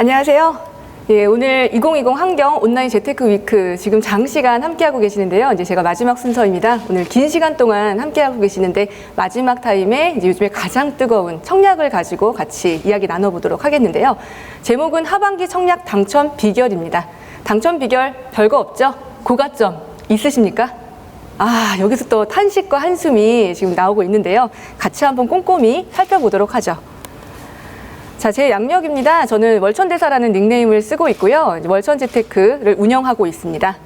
안녕하세요. 예, 오늘 2020 환경 온라인 재테크 위크 지금 장시간 함께하고 계시는데요. 이제 제가 마지막 순서입니다. 오늘 긴 시간 동안 함께하고 계시는데 마지막 타임에 이제 요즘에 가장 뜨거운 청약을 가지고 같이 이야기 나눠보도록 하겠는데요. 제목은 하반기 청약 당첨 비결입니다. 당첨 비결 별거 없죠? 고가점 있으십니까? 여기서 또 탄식과 한숨이 지금 나오고 있는데요. 같이 한번 꼼꼼히 살펴보도록 하죠. 자, 제 양력입니다. 저는 월천대사라는 닉네임을 쓰고 있고요. 월천재테크를 운영하고 있습니다.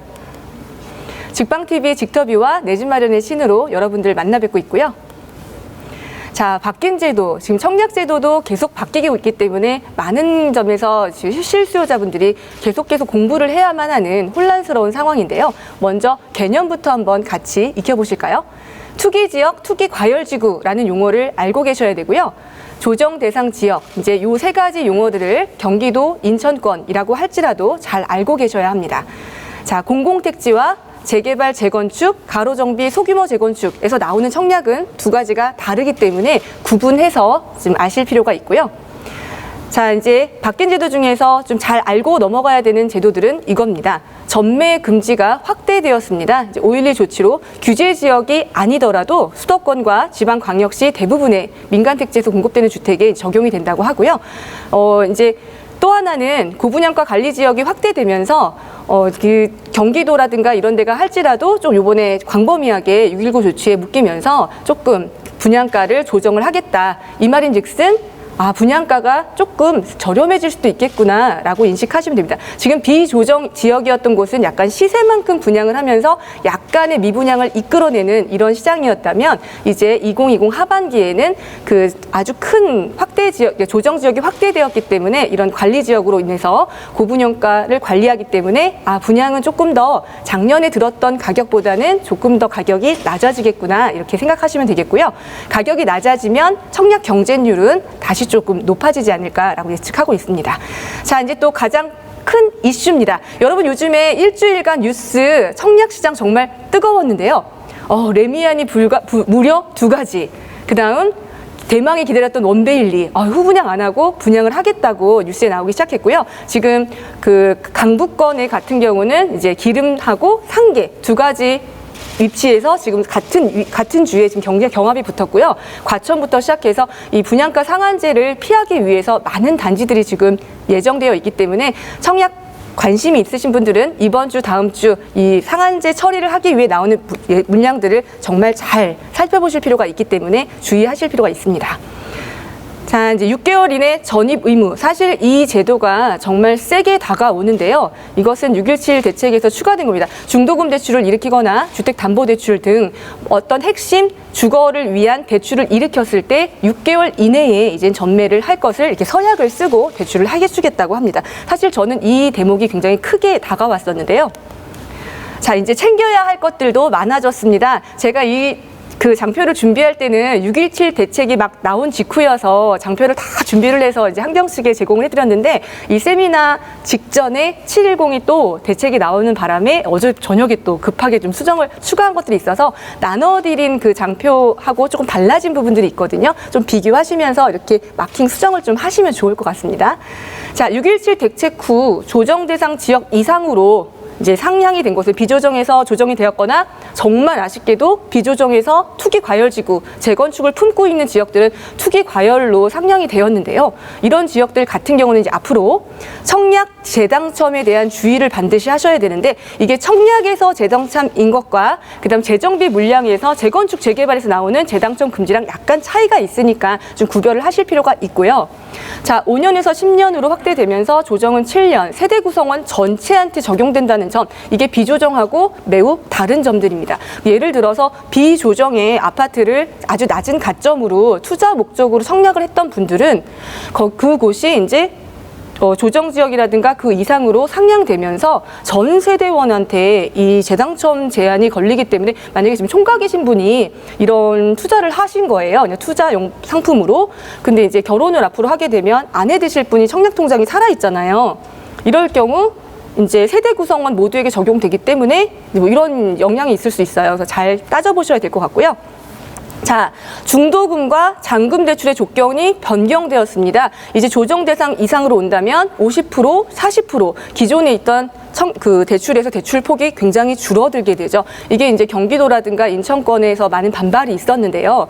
직방TV 직터뷰와 내 집 마련의 신으로 여러분들 만나 뵙고 있고요. 자, 바뀐 제도, 지금 청약제도도 계속 바뀌고 있기 때문에 많은 점에서 실수요자분들이 계속 공부를 해야만 하는 혼란스러운 상황인데요. 먼저 개념부터 한번 같이 익혀보실까요? 투기지역, 투기과열지구라는 용어를 알고 계셔야 되고요. 조정 대상 지역, 이제 요 세 가지 용어들을 경기도, 인천권이라고 할지라도 잘 알고 계셔야 합니다. 자, 공공택지와 재개발, 재건축, 가로정비, 소규모 재건축에서 나오는 청약은 두 가지가 다르기 때문에 구분해서 좀 아실 필요가 있고요. 자, 이제 바뀐 제도 중에서 좀 잘 알고 넘어가야 되는 제도들은 이겁니다. 전매 금지가 확대되었습니다. 이제 5.12 조치로 규제 지역이 아니더라도 수도권과 지방광역시 대부분의 민간택지에서 공급되는 주택에 적용이 된다고 하고요. 이제 또 하나는 고분양가 관리 지역이 확대되면서 그 경기도라든가 이런 데가 할지라도 좀 요번에 광범위하게 6.19 조치에 묶이면서 조금 분양가를 조정을 하겠다. 이 말인즉슨 분양가가 조금 저렴해질 수도 있겠구나라고 인식하시면 됩니다. 지금 비조정 지역이었던 곳은 약간 시세만큼 분양을 하면서 약간의 미분양을 이끌어내는 이런 시장이었다면 이제 2020 하반기에는 그 아주 큰 확대 지역, 조정 지역이 확대되었기 때문에 이런 관리 지역으로 인해서 고분양가를 관리하기 때문에 분양은 조금 더 작년에 들었던 가격보다는 조금 더 가격이 낮아지겠구나 이렇게 생각하시면 되겠고요. 가격이 낮아지면 청약 경쟁률은 다시 조금 높아지지 않을까라고 예측하고 있습니다. 자, 이제 또 가장 큰 이슈입니다. 여러분 요즘에 일주일간 뉴스 청약시장 정말 뜨거웠는데요. 레미안이 무려 2가지. 그 다음 대망이 기다렸던 원베일리 후분양 안 하고 분양을 하겠다고 뉴스에 나오기 시작했고요. 지금 그 강북권의 같은 경우는 이제 기름하고 상계 2가지 위치에서 지금 같은 주에 지금 경합이 붙었고요. 과천부터 시작해서 이 분양가 상한제를 피하기 위해서 많은 단지들이 지금 예정되어 있기 때문에 청약 관심이 있으신 분들은 이번 주, 다음 주 이 상한제 처리를 하기 위해 나오는 물량들을 정말 잘 살펴보실 필요가 있기 때문에 주의하실 필요가 있습니다. 자, 이제 6개월 이내 전입 의무. 사실 이 제도가 정말 세게 다가오는데요. 이것은 6.17 대책에서 추가된 겁니다. 중도금 대출을 일으키거나 주택담보대출 등 어떤 핵심 주거를 위한 대출을 일으켰을 때 6개월 이내에 이제 전매를 할 것을 이렇게 서약을 쓰고 대출을 해주겠다고 합니다. 사실 저는 이 대목이 굉장히 크게 다가왔었는데요. 자, 이제 챙겨야 할 것들도 많아졌습니다. 제가 그 장표를 준비할 때는 6.17 대책이 막 나온 직후여서 장표를 다 준비를 해서 이제 한경식에 제공을 해드렸는데 이 세미나 직전에 710이 또 대책이 나오는 바람에 어제 저녁에 또 급하게 좀 수정을 추가한 것들이 있어서 나눠드린 그 장표하고 조금 달라진 부분들이 있거든요. 좀 비교하시면서 이렇게 마킹 수정을 좀 하시면 좋을 것 같습니다. 자, 6.17 대책 후 조정 대상 지역 이상으로 이제 상향이 된 곳은 비조정에서 조정이 되었거나 정말 아쉽게도 비조정에서 투기과열지구, 재건축을 품고 있는 지역들은 투기과열로 상향이 되었는데요. 이런 지역들 같은 경우는 이제 앞으로 청약 재당첨에 대한 주의를 반드시 하셔야 되는데 이게 청약에서 재당첨인 것과 그다음 재정비 물량에서 재건축, 재개발에서 나오는 재당첨 금지랑 약간 차이가 있으니까 좀 구별을 하실 필요가 있고요. 자, 5년에서 10년으로 확대되면서 조정은 7년, 세대 구성원 전체한테 적용된다는 점, 이게 비조정하고 매우 다른 점들입니다. 예를 들어서 비조정의 아파트를 아주 낮은 가점으로 투자 목적으로 청약을 했던 분들은 그곳이 이제 조정 지역이라든가 그 이상으로 상향되면서 전 세대원한테 이 재당첨 제한이 걸리기 때문에 만약에 지금 총각이신 분이 이런 투자를 하신 거예요. 그냥 투자용 상품으로. 근데 이제 결혼을 앞으로 하게 되면 아내 되실 분이 청약 통장이 살아 있잖아요. 이럴 경우 이제 세대 구성원 모두에게 적용되기 때문에 뭐 이런 영향이 있을 수 있어요. 그래서 잘 따져보셔야 될 것 같고요. 자, 중도금과 잔금 대출의 조건이 변경되었습니다. 이제 조정 대상 이상으로 온다면 50%, 40% 기존에 있던 그 대출에서 대출 폭이 굉장히 줄어들게 되죠. 이게 이제 경기도라든가 인천권에서 많은 반발이 있었는데요.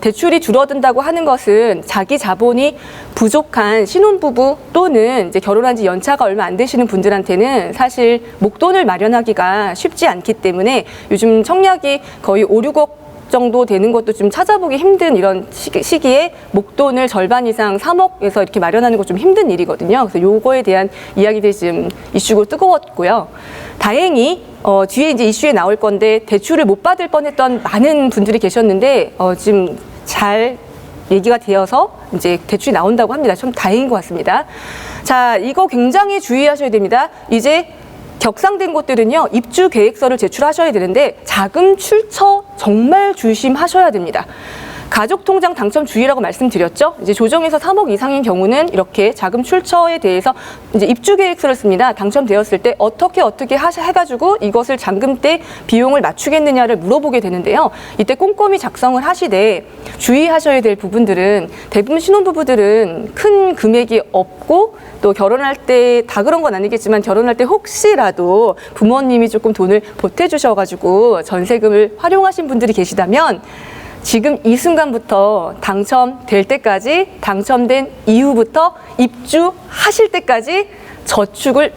대출이 줄어든다고 하는 것은 자기 자본이 부족한 신혼부부 또는 이제 결혼한 지 연차가 얼마 안 되시는 분들한테는 사실 목돈을 마련하기가 쉽지 않기 때문에 요즘 청약이 거의 5, 6억 정도 되는 것도 좀 찾아보기 힘든 이런 시기에 목돈을 절반 이상 3억에서 이렇게 마련하는 거 좀 힘든 일이거든요. 그래서 요거에 대한 이야기들이 지금 이슈가 뜨거웠고요. 다행히 뒤에 이제 이슈에 나올 건데 대출을 못 받을 뻔했던 많은 분들이 계셨는데 지금 잘 얘기가 되어서 이제 대출이 나온다고 합니다. 좀 다행인 것 같습니다. 자, 이거 굉장히 주의하셔야 됩니다. 이제 격상된 곳들은요, 입주 계획서를 제출하셔야 되는데 자금 출처 정말 조심하셔야 됩니다. 가족통장 당첨 주의라고 말씀드렸죠. 이제 조정에서 3억 이상인 경우는 이렇게 자금 출처에 대해서 이제 입주 계획서를 씁니다. 당첨되었을 때 어떻게 해가지고 이것을 잔금 때 비용을 맞추겠느냐를 물어보게 되는데요. 이때 꼼꼼히 작성을 하시되 주의하셔야 될 부분들은 대부분 신혼부부들은 큰 금액이 없고 또 결혼할 때 다 그런 건 아니겠지만 결혼할 때 혹시라도 부모님이 조금 돈을 보태주셔가지고 전세금을 활용하신 분들이 계시다면 지금 이 순간부터 당첨될 때까지, 당첨된 이후부터 입주하실 때까지 저축을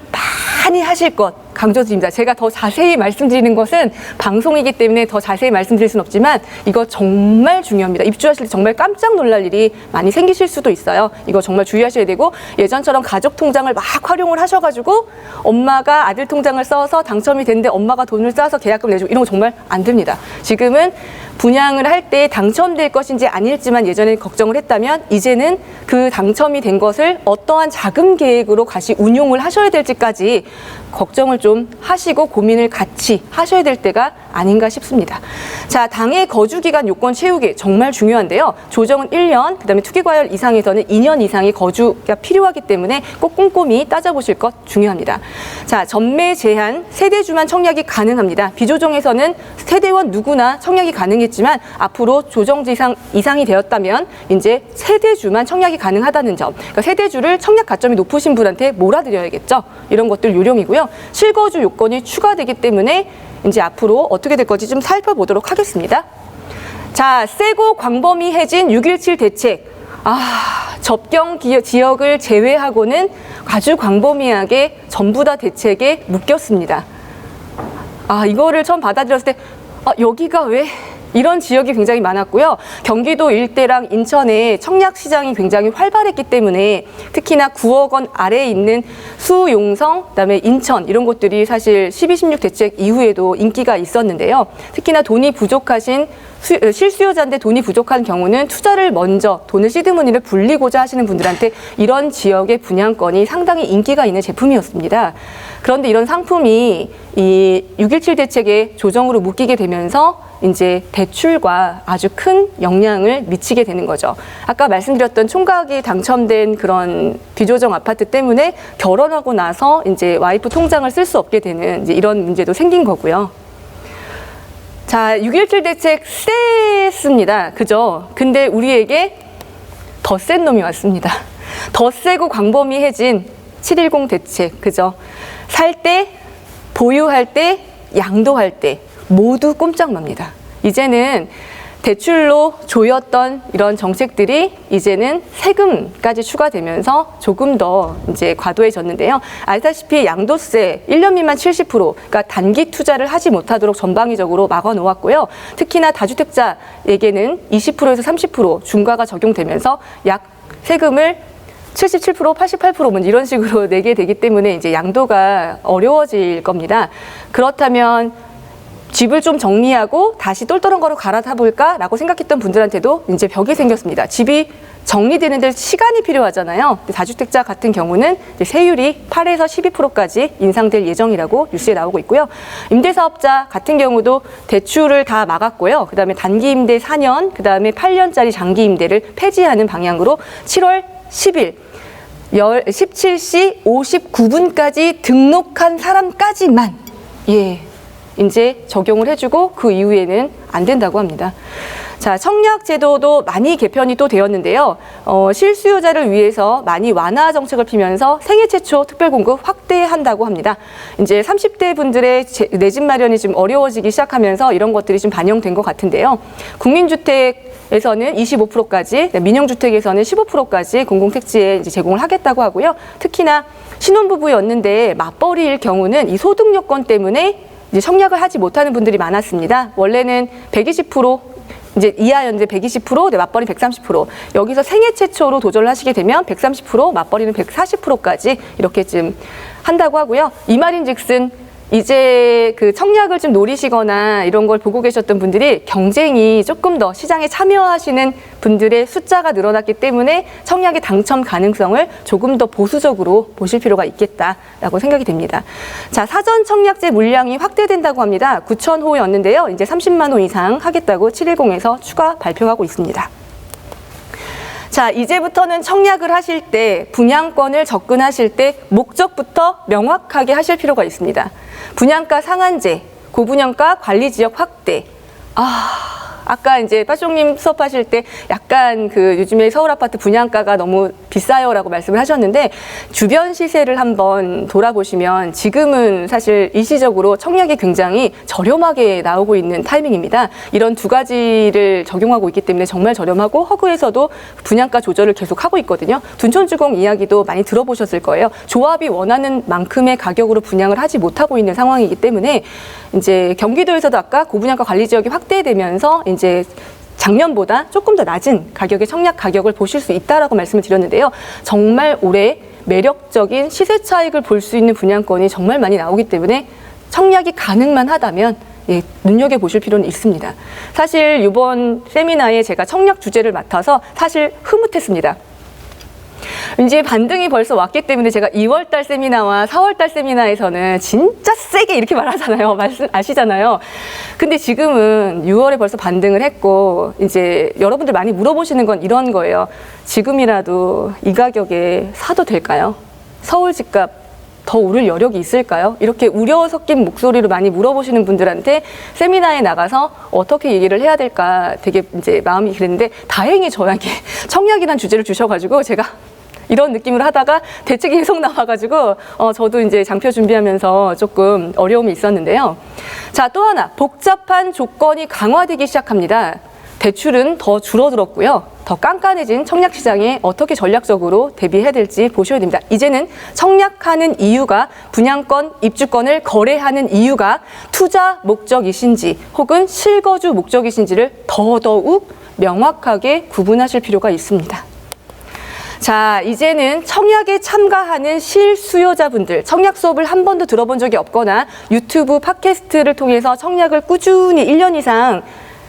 많이 하실 것 강조드립니다. 제가 더 자세히 말씀드리는 것은 방송이기 때문에 더 자세히 말씀드릴 수는 없지만 이거 정말 중요합니다. 입주하실 때 정말 깜짝 놀랄 일이 많이 생기실 수도 있어요. 이거 정말 주의하셔야 되고 예전처럼 가족 통장을 막 활용을 하셔가지고 엄마가 아들 통장을 써서 당첨이 됐는데 엄마가 돈을 싸서 계약금 내주고 이런 거 정말 안 됩니다. 지금은 분양을 할 때 당첨될 것인지 아닐지만 예전에 걱정을 했다면 이제는 그 당첨이 된 것을 어떠한 자금 계획으로 다시 운용을 하셔야 될지까지 걱정을 좀 하시고 고민을 같이 하셔야 될 때가 아닌가 싶습니다. 자, 당해 거주기간 요건 채우기 정말 중요한데요. 조정은 1년, 그다음에 투기과열 이상에서는 2년 이상의 거주가 필요하기 때문에 꼭 꼼꼼히 따져보실 것 중요합니다. 자, 전매 제한 세대주만 청약이 가능합니다. 비조정에서는 세대원 누구나 청약이 가능했지만 앞으로 조정 이상이 되었다면 이제 세대주만 청약이 가능하다는 점. 그러니까 세대주를 청약 가점이 높으신 분한테 몰아드려야겠죠. 이런 것들 요령이고요. 실거주 요건이 추가되기 때문에 이제 앞으로 어떻게 될 건지 좀 살펴보도록 하겠습니다. 자, 세고 광범위 해진 6.17 대책. 접경 지역을 제외하고는 아주 광범위하게 전부 다 대책에 묶였습니다. 이거를 처음 받아들였을 때 여기가 왜? 이런 지역이 굉장히 많았고요. 경기도 일대랑 인천에 청약 시장이 굉장히 활발했기 때문에 특히나 9억 원 아래에 있는 수용성, 그다음에 인천 이런 곳들이 사실 12, 16 대책 이후에도 인기가 있었는데요. 특히나 돈이 부족하신 실수요자인데 돈이 부족한 경우는 투자를 먼저 돈을 시드머니를 불리고자 하시는 분들한테 이런 지역의 분양권이 상당히 인기가 있는 제품이었습니다. 그런데 이런 상품이 이 6.17 대책의 조정으로 묶이게 되면서 이제 대출과 아주 큰 영향을 미치게 되는 거죠. 아까 말씀드렸던 총각이 당첨된 그런 비조정 아파트 때문에 결혼하고 나서 이제 와이프 통장을 쓸 수 없게 되는 이제 이런 문제도 생긴 거고요. 자, 6.17 대책 셌습니다. 그죠? 근데 우리에게 더 센 놈이 왔습니다. 더 세고 광범위해진 7.10 대책. 그죠? 살 때, 보유할 때, 양도할 때 모두 꼼짝맙니다. 이제는 대출로 조였던 이런 정책들이 이제는 세금까지 추가되면서 조금 더 이제 과도해졌는데요. 알다시피 양도세 1년 미만 70%, 그러니까 단기 투자를 하지 못하도록 전방위적으로 막아놓았고요. 특히나 다주택자에게는 20%에서 30% 중과가 적용되면서 약 세금을 77%, 88% 뭐 이런 식으로 내게 되기 때문에 이제 양도가 어려워질 겁니다. 그렇다면 집을 좀 정리하고 다시 똘똘한 거로 갈아타 볼까라고 생각했던 분들한테도 이제 벽이 생겼습니다. 집이 정리되는데 시간이 필요하잖아요. 다주택자 같은 경우는 이제 세율이 8에서 12%까지 인상될 예정이라고 뉴스에 나오고 있고요. 임대사업자 같은 경우도 대출을 다 막았고요. 그다음에 단기 임대 4년, 그다음에 8년짜리 장기 임대를 폐지하는 방향으로 7월 10일 17시 59분까지 등록한 사람까지만 이제 적용을 해주고 그 이후에는 안 된다고 합니다. 자, 청약 제도도 많이 개편이 또 되었는데요. 실수요자를 위해서 많이 완화 정책을 피면서 생애 최초 특별 공급 확대한다고 합니다. 이제 30대 분들의 내 집 마련이 좀 어려워지기 시작하면서 이런 것들이 좀 반영된 것 같은데요. 국민주택에서는 25%까지, 민영주택에서는 15%까지 공공택지에 이제 제공을 하겠다고 하고요. 특히나 신혼부부였는데 맞벌이일 경우는 이 소득 요건 때문에 이제 청약을 하지 못하는 분들이 많았습니다. 원래는 120%, 이제 이하였는데 120%, 맞벌이 130%. 여기서 생애 최초로 도전을 하시게 되면 130%, 맞벌이는 140%까지 이렇게 좀 한다고 하고요. 이 말인즉슨 이제 그 청약을 좀 노리시거나 이런 걸 보고 계셨던 분들이 경쟁이 조금 더 시장에 참여하시는 분들의 숫자가 늘어났기 때문에 청약의 당첨 가능성을 조금 더 보수적으로 보실 필요가 있겠다라고 생각이 됩니다. 자, 사전 청약제 물량이 확대된다고 합니다. 9,000호였는데요. 이제 30만 호 이상 하겠다고 710에서 추가 발표하고 있습니다. 자, 이제부터는 청약을 하실 때, 분양권을 접근하실 때 목적부터 명확하게 하실 필요가 있습니다. 분양가 상한제, 고분양가 관리지역 확대. 아까 이제 빠숑님 수업하실 때 약간 그 요즘에 서울 아파트 분양가가 너무 비싸요라고 말씀을 하셨는데 주변 시세를 한번 돌아보시면 지금은 사실 일시적으로 청약이 굉장히 저렴하게 나오고 있는 타이밍입니다. 이런 두 가지를 적용하고 있기 때문에 정말 저렴하고 허그에서도 분양가 조절을 계속 하고 있거든요. 둔촌주공 이야기도 많이 들어보셨을 거예요. 조합이 원하는 만큼의 가격으로 분양을 하지 못하고 있는 상황이기 때문에 이제 경기도에서도 아까 고분양가 관리 지역이 확대되면서 이제 작년보다 조금 더 낮은 가격의 청약 가격을 보실 수 있다라고 말씀을 드렸는데요. 정말 올해 매력적인 시세 차익을 볼 수 있는 분양권이 정말 많이 나오기 때문에 청약이 가능만 하다면 눈여겨보실 필요는 있습니다. 사실 이번 세미나에 제가 청약 주제를 맡아서 사실 흐뭇했습니다. 이제 반등이 벌써 왔기 때문에 제가 2월달 세미나와 4월달 세미나에서는 진짜 세게 이렇게 말하잖아요. 아시잖아요. 근데 지금은 6월에 벌써 반등을 했고 이제 여러분들 많이 물어보시는 건 이런 거예요. 지금이라도 이 가격에 사도 될까요? 서울 집값 더 오를 여력이 있을까요? 이렇게 우려 섞인 목소리로 많이 물어보시는 분들한테 세미나에 나가서 어떻게 얘기를 해야 될까 되게 이제 마음이 그랬는데 다행히 저에게 청약이란 주제를 주셔가지고 제가 이런 느낌으로 하다가 대책이 계속 나와가지고 저도 이제 장표 준비하면서 조금 어려움이 있었는데요. 자, 또 하나 복잡한 조건이 강화되기 시작합니다. 대출은 더 줄어들었고요. 더 깐깐해진 청약 시장에 어떻게 전략적으로 대비해야 될지 보셔야 됩니다. 이제는 청약하는 이유가 분양권, 입주권을 거래하는 이유가 투자 목적이신지 혹은 실거주 목적이신지를 더더욱 명확하게 구분하실 필요가 있습니다. 자, 이제는 청약에 참가하는 실수요자분들, 청약 수업을 한 번도 들어본 적이 없거나 유튜브 팟캐스트를 통해서 청약을 꾸준히 1년 이상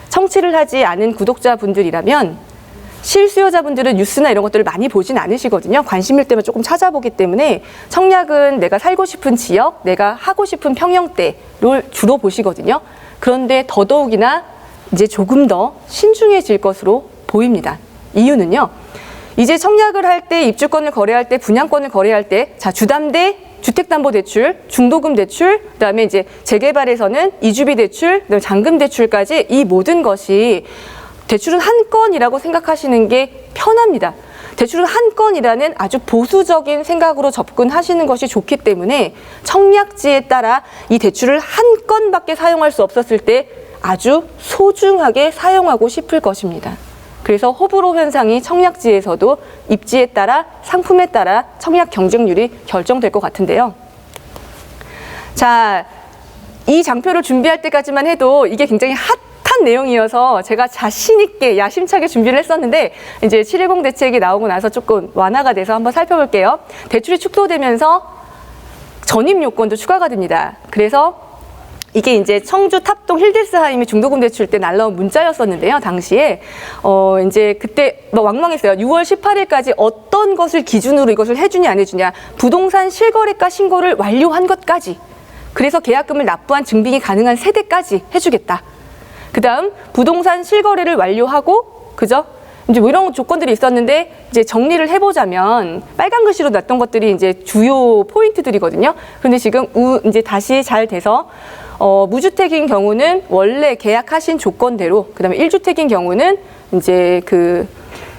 청취를 하지 않은 구독자분들이라면 실수요자분들은 뉴스나 이런 것들을 많이 보진 않으시거든요. 관심일 때만 조금 찾아보기 때문에 청약은 내가 살고 싶은 지역, 내가 하고 싶은 평형대를 주로 보시거든요. 그런데 더더욱이나 이제 조금 더 신중해질 것으로 보입니다. 이유는요. 이제 청약을 할 때, 입주권을 거래할 때, 분양권을 거래할 때, 자, 주담대, 주택담보대출, 중도금 대출, 그다음에 이제 재개발에서는 이주비 대출, 그다음에 잔금 대출까지 이 모든 것이 대출은 한 건이라고 생각하시는 게 편합니다. 대출은 한 건이라는 아주 보수적인 생각으로 접근하시는 것이 좋기 때문에 청약지에 따라 이 대출을 한 건밖에 사용할 수 없었을 때 아주 소중하게 사용하고 싶을 것입니다. 그래서 호불호 현상이 청약지에서도 입지에 따라 상품에 따라 청약 경쟁률이 결정될 것 같은데요. 자, 이 장표를 준비할 때까지만 해도 이게 굉장히 핫한 내용이어서 제가 자신 있게 야심차게 준비를 했었는데 이제 710 대책이 나오고 나서 조금 완화가 돼서 한번 살펴볼게요. 대출이 축소되면서 전입 요건도 추가가 됩니다. 그래서 이게 이제 청주 탑동 힐데스하임이 중도금 대출 때 날라온 문자였었는데요. 당시에 이제 그때 뭐 왕왕했어요. 6월 18일까지 어떤 것을 기준으로 이것을 해주냐 안 해주냐. 부동산 실거래가 신고를 완료한 것까지. 그래서 계약금을 납부한 증빙이 가능한 세대까지 해주겠다. 그다음 부동산 실거래를 완료하고 그죠? 이제 뭐 이런 조건들이 있었는데 이제 정리를 해보자면 빨간 글씨로 놨던 것들이 이제 주요 포인트들이거든요. 그런데 지금 이제 다시 잘 돼서 무주택인 경우는 원래 계약하신 조건대로, 그다음에 1주택인 경우는 이제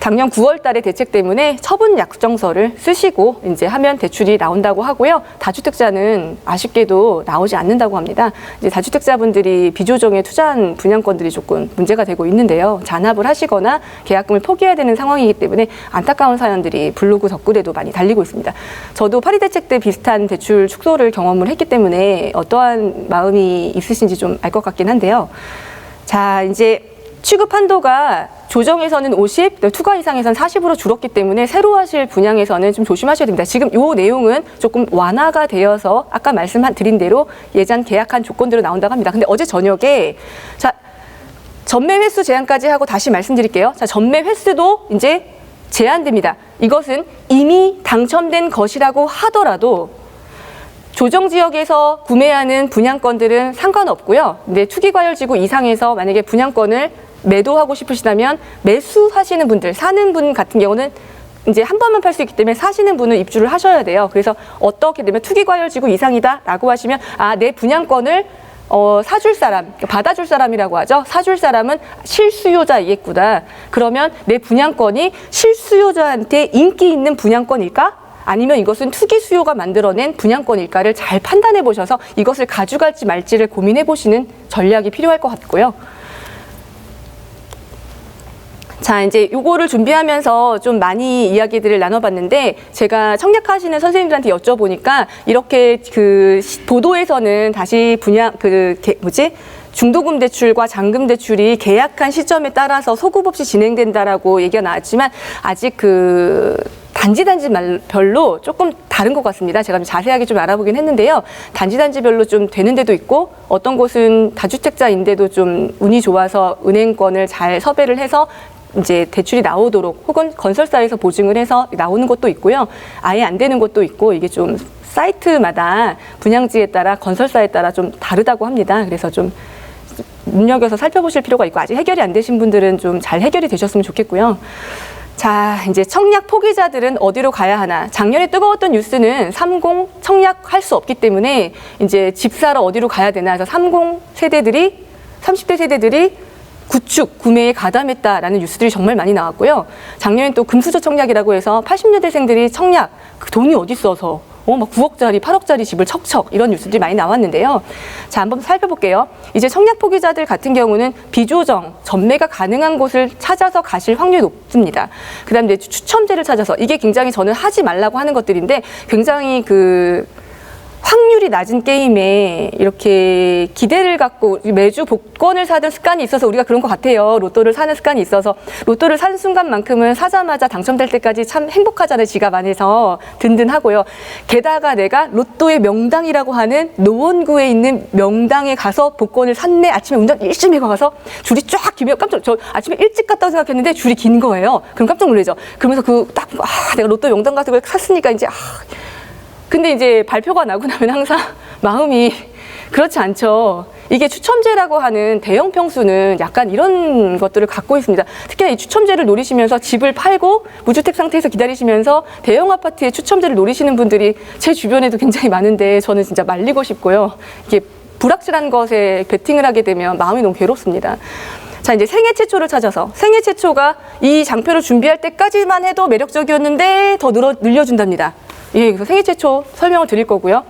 작년 9월 달에 대책 때문에 처분 약정서를 쓰시고 이제 하면 대출이 나온다고 하고요. 다주택자는 아쉽게도 나오지 않는다고 합니다. 이제 다주택자분들이 비조정에 투자한 분양권들이 조금 문제가 되고 있는데요. 잔압을 하시거나 계약금을 포기해야 되는 상황이기 때문에 안타까운 사연들이 블로그 댓글에도 많이 달리고 있습니다. 저도 파리 대책 때 비슷한 대출 축소를 경험을 했기 때문에 어떠한 마음이 있으신지 좀 알 것 같긴 한데요. 자, 이제 취급 한도가 조정에서는 50, 투과 이상에서는 40으로 줄었기 때문에 새로 하실 분양에서는 좀 조심하셔야 됩니다. 지금 이 내용은 조금 완화가 되어서 아까 말씀드린 대로 예전 계약한 조건대로 나온다고 합니다. 근데 어제 저녁에 전매 횟수 제한까지 하고 다시 말씀드릴게요. 자, 전매 횟수도 이제 제한됩니다. 이것은 이미 당첨된 것이라고 하더라도 조정지역에서 구매하는 분양권들은 상관없고요. 근데 투기과열지구 이상에서 만약에 분양권을 매도하고 싶으시다면 매수하시는 분들, 사는 분 같은 경우는 이제 한 번만 팔 수 있기 때문에 사시는 분은 입주를 하셔야 돼요. 그래서 어떻게 되면 투기과열지구 이상이다라고 하시면 내 분양권을 사줄 사람, 받아줄 사람이라고 하죠. 사줄 사람은 실수요자이겠구나. 그러면 내 분양권이 실수요자한테 인기 있는 분양권일까? 아니면 이것은 투기 수요가 만들어낸 분양권일까를 잘 판단해 보셔서 이것을 가져갈지 말지를 고민해 보시는 전략이 필요할 것 같고요. 자, 이제 요거를 준비하면서 좀 많이 이야기들을 나눠봤는데 제가 청약하시는 선생님들한테 여쭤보니까 이렇게 보도에서는 다시 중도금 대출과 잔금 대출이 계약한 시점에 따라서 소급 없이 진행된다라고 얘기가 나왔지만 아직 단지별로 조금 다른 것 같습니다. 제가 좀 자세하게 좀 알아보긴 했는데요. 단지별로 좀 되는 데도 있고 어떤 곳은 다주택자인데도 좀 운이 좋아서 은행권을 잘 섭외를 해서 이제 대출이 나오도록 혹은 건설사에서 보증을 해서 나오는 것도 있고요. 아예 안 되는 것도 있고 이게 좀 사이트마다 분양지에 따라 건설사에 따라 좀 다르다고 합니다. 그래서 좀 눈여겨서 살펴보실 필요가 있고 아직 해결이 안 되신 분들은 좀 잘 해결이 되셨으면 좋겠고요. 자, 이제 청약 포기자들은 어디로 가야 하나? 작년에 뜨거웠던 뉴스는 30 청약할 수 없기 때문에 이제 집 사러 어디로 가야 되나 해서 30대 세대들이 구축, 구매에 가담했다라는 뉴스들이 정말 많이 나왔고요. 작년엔 또 금수저 청약이라고 해서 80년대생들이 청약, 돈이 어디 있어서 막 9억짜리, 8억짜리 집을 척척 이런 뉴스들이 많이 나왔는데요. 자, 한번 살펴볼게요. 이제 청약 포기자들 같은 경우는 비조정, 전매가 가능한 곳을 찾아서 가실 확률이 높습니다. 그 다음에 추첨제를 찾아서 이게 굉장히 저는 하지 말라고 하는 것들인데 굉장히 확률이 낮은 게임에 이렇게 기대를 갖고 매주 복권을 사는 습관이 있어서 우리가 그런 것 같아요. 로또를 사는 습관이 있어서 로또를 산 순간만큼은 사자마자 당첨될 때까지 참 행복하잖아요. 지갑 안에서 든든하고요. 게다가 내가 로또의 명당이라고 하는 노원구에 있는 명당에 가서 복권을 샀네. 아침에 운전 열심히 가서 줄이 쫙 기면 저 아침에 일찍 갔다고 생각했는데 줄이 긴 거예요. 그럼 깜짝 놀라죠. 그러면서 내가 로또 명당 같은 걸 샀으니까 이제 근데 이제 발표가 나고 나면 항상 마음이 그렇지 않죠. 이게 추첨제라고 하는 대형 평수는 약간 이런 것들을 갖고 있습니다. 특히나 이 추첨제를 노리시면서 집을 팔고 무주택 상태에서 기다리시면서 대형 아파트의 추첨제를 노리시는 분들이 제 주변에도 굉장히 많은데 저는 진짜 말리고 싶고요. 이게 불확실한 것에 베팅을 하게 되면 마음이 너무 괴롭습니다. 자, 이제 생애 최초를 찾아서 생애 최초가 이 장표를 준비할 때까지만 해도 매력적이었는데 더 늘려준답니다. 예, 그래서 생애 최초 설명을 드릴 거고요.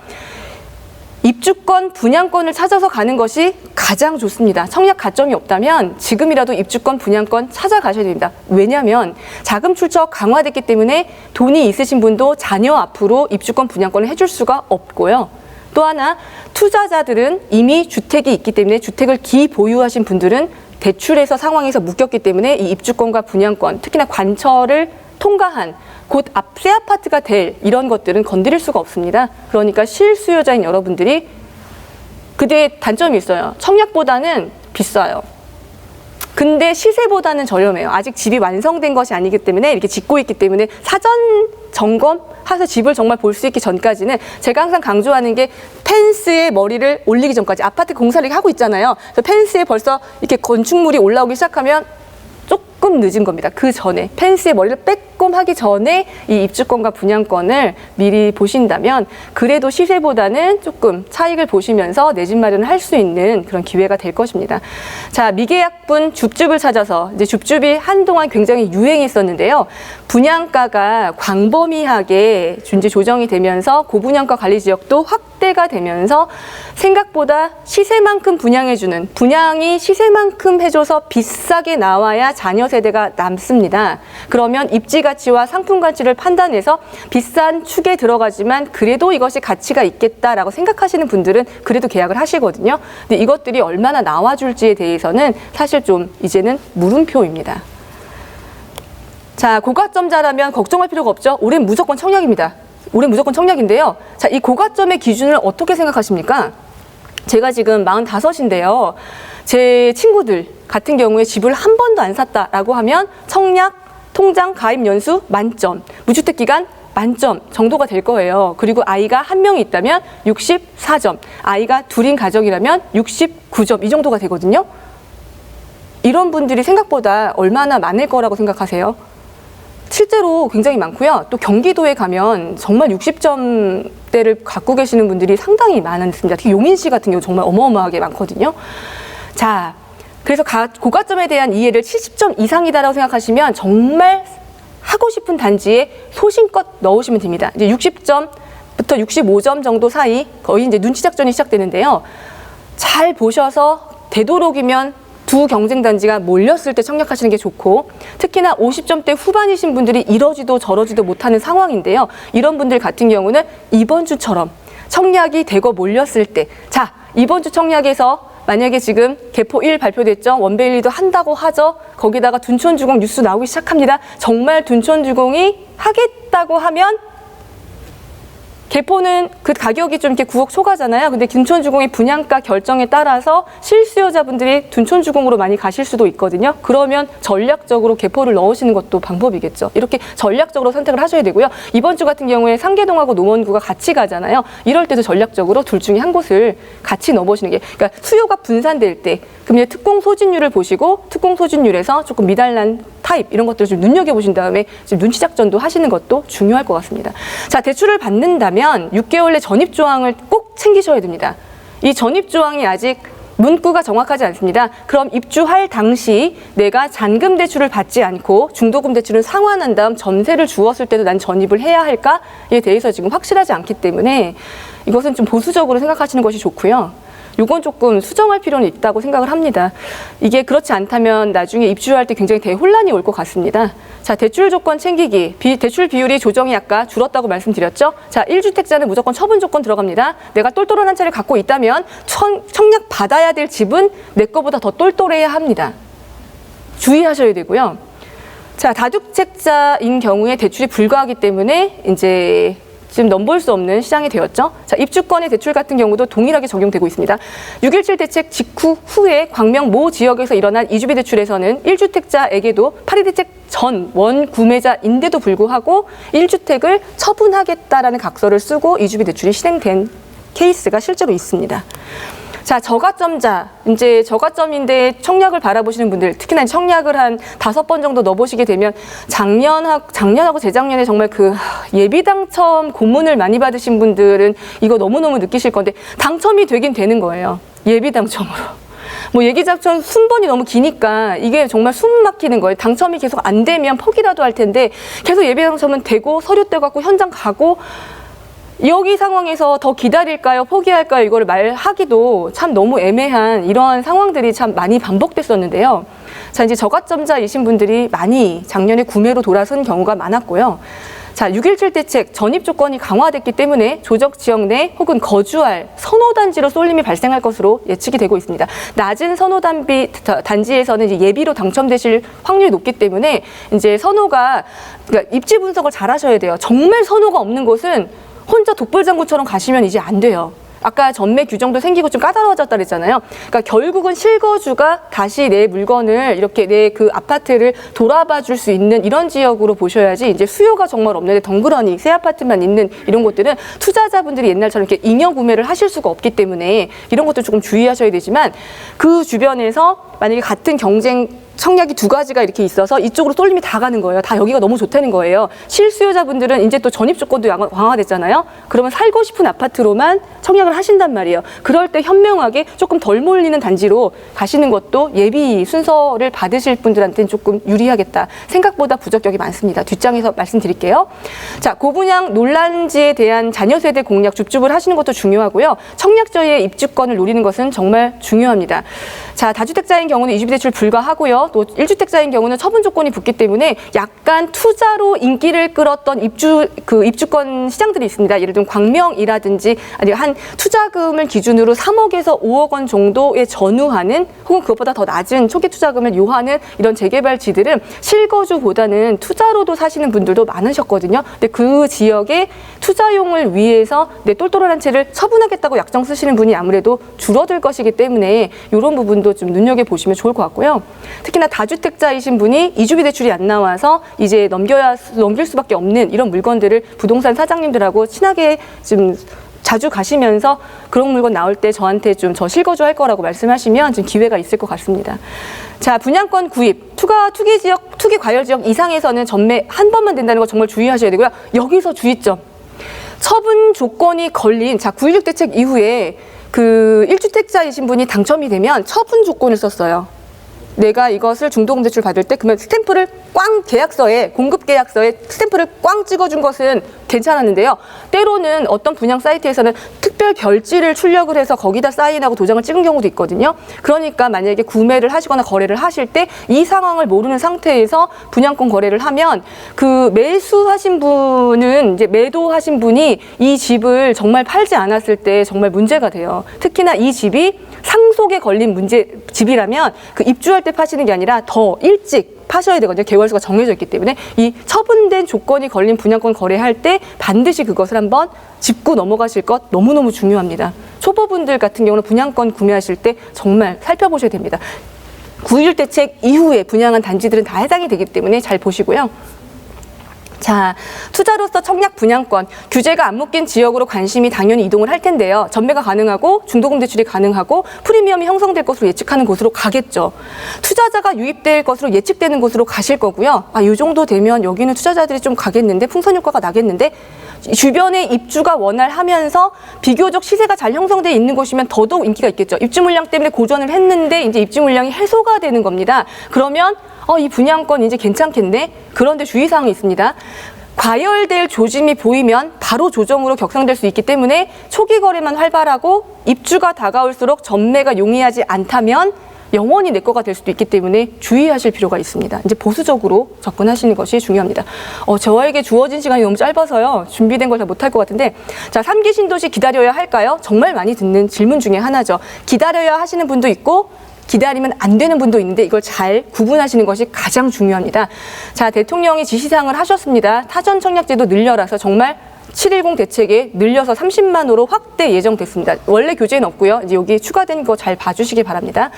입주권, 분양권을 찾아서 가는 것이 가장 좋습니다. 청약 가점이 없다면 지금이라도 입주권, 분양권 찾아가셔야 됩니다. 왜냐하면 자금 출처 강화됐기 때문에 돈이 있으신 분도 자녀 앞으로 입주권, 분양권을 해줄 수가 없고요. 또 하나, 투자자들은 이미 주택이 있기 때문에 주택을 기보유하신 분들은 대출에서 상황에서 묶였기 때문에 이 입주권과 분양권, 특히나 관철을 통과한 곧 새 아파트가 될 이런 것들은 건드릴 수가 없습니다. 그러니까 실수요자인 여러분들이 그때 단점이 있어요. 청약보다는 비싸요. 근데 시세보다는 저렴해요. 아직 집이 완성된 것이 아니기 때문에 이렇게 짓고 있기 때문에 사전 점검해서 집을 정말 볼 수 있기 전까지는 제가 항상 강조하는 게 펜스에 머리를 올리기 전까지 아파트 공사를 하고 있잖아요. 그래서 펜스에 벌써 이렇게 건축물이 올라오기 시작하면 조금 늦은 겁니다. 그 전에 펜스에 머리를 빼꼼 하기 전에 이 입주권과 분양권을 미리 보신다면 그래도 시세보다는 조금 차익을 보시면서 내 집 마련을 할 수 있는 그런 기회가 될 것입니다. 자, 미계약분 줍줍을 찾아서 이제 줍줍이 한동안 굉장히 유행했었는데요. 분양가가 광범위하게 이제 조정이 되면서 고분양가 관리 지역도 확대가 되면서 생각보다 시세만큼 분양해주는, 분양이 시세만큼 해줘서 비싸게 나와야 자녀 세대가 남습니다. 그러면 입지 가치와 상품 가치를 판단해서 비싼 축에 들어가지만 그래도 이것이 가치가 있겠다라고 생각하시는 분들은 그래도 계약을 하시거든요. 근데 이것들이 얼마나 나와줄지에 대해서는 사실 좀 이제는 물음표입니다. 자, 고가점자라면 걱정할 필요가 없죠. 올해는 무조건 청약입니다. 올해 무조건 청약인데요. 자, 이 고가점의 기준을 어떻게 생각하십니까? 제가 지금 45인데요. 제 친구들 같은 경우에 집을 한 번도 안 샀다라고 하면 청약, 통장, 가입 연수 만점, 무주택 기간 만점 정도가 될 거예요. 그리고 아이가 한 명이 있다면 64점, 아이가 둘인 가정이라면 69점 이 정도가 되거든요. 이런 분들이 생각보다 얼마나 많을 거라고 생각하세요? 실제로 굉장히 많고요. 또 경기도에 가면 정말 60점대를 갖고 계시는 분들이 상당히 많습니다. 특히 용인시 같은 경우 정말 어마어마하게 많거든요. 자, 그래서 고가점에 대한 이해를 70점 이상이다라고 생각하시면 정말 하고 싶은 단지에 소신껏 넣으시면 됩니다. 이제 60점부터 65점 정도 사이 거의 이제 눈치 작전이 시작되는데요. 잘 보셔서 되도록이면 두 경쟁 단지가 몰렸을 때 청약하시는 게 좋고, 특히나 50점대 후반이신 분들이 이러지도 저러지도 못하는 상황인데요. 이런 분들 같은 경우는 이번 주처럼 청약이 되고 몰렸을 때, 자, 이번 주 청약에서 만약에 지금 개포 1 발표됐죠. 원베일리도 한다고 하죠. 거기다가 둔촌주공 뉴스 나오기 시작합니다. 정말 둔촌주공이 하겠다고 하면 개포는 그 가격이 좀 이렇게 9억 초과잖아요. 근데 둔촌주공의 분양가 결정에 따라서 실수요자분들이 둔촌주공으로 많이 가실 수도 있거든요. 그러면 전략적으로 개포를 넣으시는 것도 방법이겠죠. 이렇게 전략적으로 선택을 하셔야 되고요. 이번 주 같은 경우에 상계동하고 노원구가 같이 가잖아요. 이럴 때도 전략적으로 둘 중에 한 곳을 같이 넣어보시는 게, 그러니까 수요가 분산될 때, 그럼 이제 특공 소진율을 보시고 특공 소진율에서 조금 미달난 타입 이런 것들을 좀 눈여겨보신 다음에 지금 눈치 작전도 하시는 것도 중요할 것 같습니다. 자, 대출을 받는다면 6개월 내 전입조항을 꼭 챙기셔야 됩니다. 이 전입조항이 아직 문구가 정확하지 않습니다. 그럼 입주할 당시 내가 잔금 대출을 받지 않고 중도금 대출을 상환한 다음 전세를 주었을 때도 난 전입을 해야 할까에 대해서 지금 확실하지 않기 때문에 이것은 좀 보수적으로 생각하시는 것이 좋고요. 이건 조금 수정할 필요는 있다고 생각을 합니다. 이게 그렇지 않다면 나중에 입주할 때 굉장히 대혼란이 올 것 같습니다. 자, 대출 조건 챙기기. 대출 비율이 조정이 아까 줄었다고 말씀드렸죠. 자, 1주택자는 무조건 처분 조건 들어갑니다. 내가 똘똘한 한 채를 갖고 있다면 청약 받아야 될 집은 내 거보다 더 똘똘해야 합니다. 주의하셔야 되고요. 자, 다주택자인 경우에 대출이 불가하기 때문에 이제 지금 넘볼 수 없는 시장이 되었죠. 자, 입주권의 대출 같은 경우도 동일하게 적용되고 있습니다. 6.17 대책 직후 후에 광명 모 지역에서 일어난 이주비 대출에서는 1주택자에게도 8.2 대책 전 원 구매자인데도 불구하고 1주택을 처분하겠다라는 각서를 쓰고 이주비 대출이 실행된 케이스가 실제로 있습니다. 자, 저가점자, 이제 저가점인데 청약을 바라보시는 분들, 특히나 청약을 한 5번 정도 넣어보시게 되면 작년하고 재작년에 정말 그 예비 당첨 고문을 많이 받으신 분들은 이거 너무너무 느끼실 건데 당첨이 되긴 되는 거예요. 예비 당첨으로. 뭐 예비 당첨 순번이 너무 기니까 이게 정말 숨 막히는 거예요. 당첨이 계속 안 되면 포기라도 할 텐데 계속 예비 당첨은 되고 서류 떼갖고 현장 가고 여기 상황에서 더 기다릴까요? 포기할까요? 이거를 말하기도 참 너무 애매한 이러한 상황들이 참 많이 반복됐었는데요. 자, 이제 저가점자이신 분들이 많이 작년에 구매로 돌아선 경우가 많았고요. 자, 6.17 대책 전입 조건이 강화됐기 때문에 조적 지역 내 혹은 거주할 선호단지로 쏠림이 발생할 것으로 예측이 되고 있습니다. 낮은 단지에서는 이제 예비로 당첨되실 확률이 높기 때문에 이제 그러니까 입지 분석을 잘 하셔야 돼요. 정말 선호가 없는 곳은 혼자 독불장군처럼 가시면 이제 안 돼요. 아까 전매 규정도 생기고 좀 까다로워졌다 그랬잖아요. 그러니까 결국은 실거주가 다시 내 물건을 이렇게 내 그 아파트를 돌아봐 줄 수 있는 이런 지역으로 보셔야지, 이제 수요가 정말 없는데 덩그러니 새 아파트만 있는 이런 곳들은 투자자분들이 옛날처럼 이렇게 잉여 구매를 하실 수가 없기 때문에 이런 것도 조금 주의하셔야 되지만, 그 주변에서 만약에 같은 경쟁 청약이 두 가지가 이렇게 있어서 이쪽으로 쏠림이 다 가는 거예요. 다 여기가 너무 좋다는 거예요. 실수요자분들은 이제 또 전입 조건도 강화됐잖아요. 그러면 살고 싶은 아파트로만 청약을 하신단 말이에요. 그럴 때 현명하게 조금 덜 몰리는 단지로 가시는 것도 예비 순서를 받으실 분들한테는 조금 유리하겠다. 생각보다 부적격이 많습니다. 뒷장에서 말씀드릴게요. 자, 고분양 논란지에 대한 자녀 세대 공략 줍줍을 하시는 것도 중요하고요. 청약저의 입주권을 노리는 것은 정말 중요합니다. 자, 다주택자인 경우는 이주비 대출 불가하고요. 또 1주택자인 경우는 처분 조건이 붙기 때문에 약간 투자로 인기를 끌었던 입주권 시장들이 있습니다. 예를 들면 광명이라든지 아니면 한 투자금을 기준으로 3억에서 5억 원 정도에 전후하는 혹은 그것보다 더 낮은 초기 투자금을 요하는 이런 재개발지들은 실거주보다는 투자로도 사시는 분들도 많으셨거든요. 근데 그 지역에 투자용을 위해서 똘똘한 한 채를 처분하겠다고 약정 쓰시는 분이 아무래도 줄어들 것이기 때문에 이런 부분도 좀 눈여겨보시면 좋을 것 같고요. 특히나 다주택자이신 분이 이주비 대출이 안 나와서 이제 넘길 수밖에 없는 이런 물건들을 부동산 사장님들하고 친하게 좀 자주 가시면서 그런 물건 나올 때 저한테 좀 저 실거주 할 거라고 말씀하시면 좀 기회가 있을 것 같습니다. 자, 분양권 구입, 투기 과열 지역 이상에서는 전매 한 번만 된다는 거 정말 주의하셔야 되고요. 여기서 주의점. 처분 조건이 걸린, 자, 9.16 대책 이후에 그 1주택자이신 분이 당첨이 되면 처분 조건을 썼어요. 내가 이것을 중도금대출 받을 때 그러면 스탬프를 계약서에 공급계약서에 스탬프를 꽝 찍어준 것은 괜찮았는데요. 때로는 어떤 분양 사이트에서는 특별 별지를 출력을 해서 거기다 사인하고 도장을 찍은 경우도 있거든요. 그러니까 만약에 구매를 하시거나 거래를 하실 때 이 상황을 모르는 상태에서 분양권 거래를 하면 그 매수하신 분은 이제 매도하신 분이 이 집을 정말 팔지 않았을 때 정말 문제가 돼요. 특히나 이 집이 상속에 걸린 집이라면 그 입주할 때 파시는 게 아니라 더 일찍 파셔야 되거든요. 개월수가 정해져 있기 때문에 이 처분된 조건이 걸린 분양권 거래할 때 반드시 그것을 한번 짚고 넘어가실 것 너무너무 중요합니다. 초보분들 같은 경우는 분양권 구매하실 때 정말 살펴보셔야 됩니다. 9.16 대책 이후에 분양한 단지들은 다 해당이 되기 때문에 잘 보시고요. 자, 투자로서 청약 분양권, 규제가 안 묶인 지역으로 관심이 당연히 이동을 할 텐데요. 전매가 가능하고 중도금 대출이 가능하고 프리미엄이 형성될 것으로 예측하는 곳으로 가겠죠. 투자자가 유입될 것으로 예측되는 곳으로 가실 거고요. 이 정도 되면 여기는 투자자들이 좀 가겠는데, 풍선 효과가 나겠는데, 주변에 입주가 원활하면서 비교적 시세가 잘 형성되어 있는 곳이면 더더욱 인기가 있겠죠. 입주 물량 때문에 고전을 했는데 이제 입주 물량이 해소가 되는 겁니다. 그러면 이 분양권 이제 괜찮겠네. 그런데 주의사항이 있습니다. 과열될 조짐이 보이면 바로 조정으로 격상될 수 있기 때문에 초기 거래만 활발하고 입주가 다가올수록 전매가 용이하지 않다면 영원히 내 거가 될 수도 있기 때문에 주의하실 필요가 있습니다. 이제 보수적으로 접근하시는 것이 중요합니다. 저에게 주어진 시간이 너무 짧아서요. 준비된 걸 잘 못할 것 같은데, 자, 3기 신도시 기다려야 할까요? 정말 많이 듣는 질문 중에 하나죠. 기다려야 하시는 분도 있고 기다리면 안 되는 분도 있는데 이걸 잘 구분하시는 것이 가장 중요합니다. 자, 대통령이 지시사항을 하셨습니다. 사전 청약제도 늘려라서 정말 7.10 대책에 늘려서 30만 호로 확대 예정됐습니다. 원래 교재는 없고요. 이제 여기 추가된 거 잘 봐주시기 바랍니다.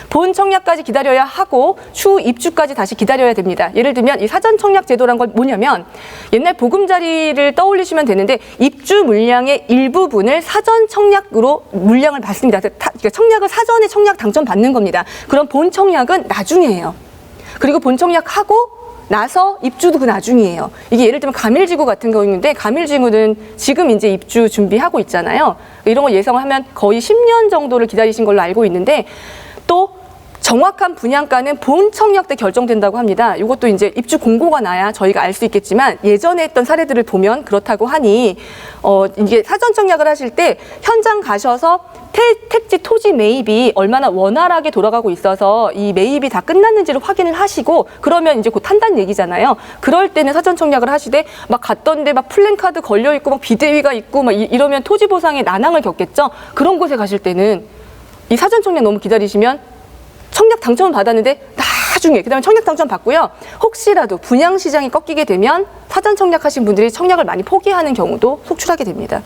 본 청약까지 기다려야 하고 추후 입주까지 다시 기다려야 됩니다. 예를 들면 이 사전 청약 제도란 건 뭐냐면 옛날 보금자리를 떠올리시면 되는데 입주 물량의 일부분을 사전 청약으로 물량을 받습니다. 그러니까 청약을 사전에 청약 당첨 받는 겁니다. 그럼 본 청약은 나중에 해요. 그리고 본 청약하고 나서 입주도 그 나중이에요. 이게 예를 들면 가밀지구 같은 경우인데 가밀지구는 지금 이제 입주 준비하고 있잖아요. 이런 거 예상을 하면 거의 10년 정도를 기다리신 걸로 알고 있는데 또 정확한 분양가는 본 청약 때 결정된다고 합니다. 이것도 이제 입주 공고가 나야 저희가 알 수 있겠지만 예전에 했던 사례들을 보면 그렇다고 하니 이게 사전 청약을 하실 때 현장 가셔서 택지 토지 매입이 얼마나 원활하게 돌아가고 있어서 이 매입이 다 끝났는지를 확인을 하시고 그러면 이제 곧 한다는 얘기잖아요. 그럴 때는 사전 청약을 하시되 막 갔던데 막 플랜카드 걸려 있고 막 비대위가 있고 막 이러면 토지 보상에 난항을 겪겠죠. 그런 곳에 가실 때는 이 사전 청약 너무 기다리시면 청약 당첨은 받았는데 나중에 그다음에 청약 당첨 받고요. 혹시라도 분양 시장이 꺾이게 되면 사전 청약하신 분들이 청약을 많이 포기하는 경우도 속출하게 됩니다.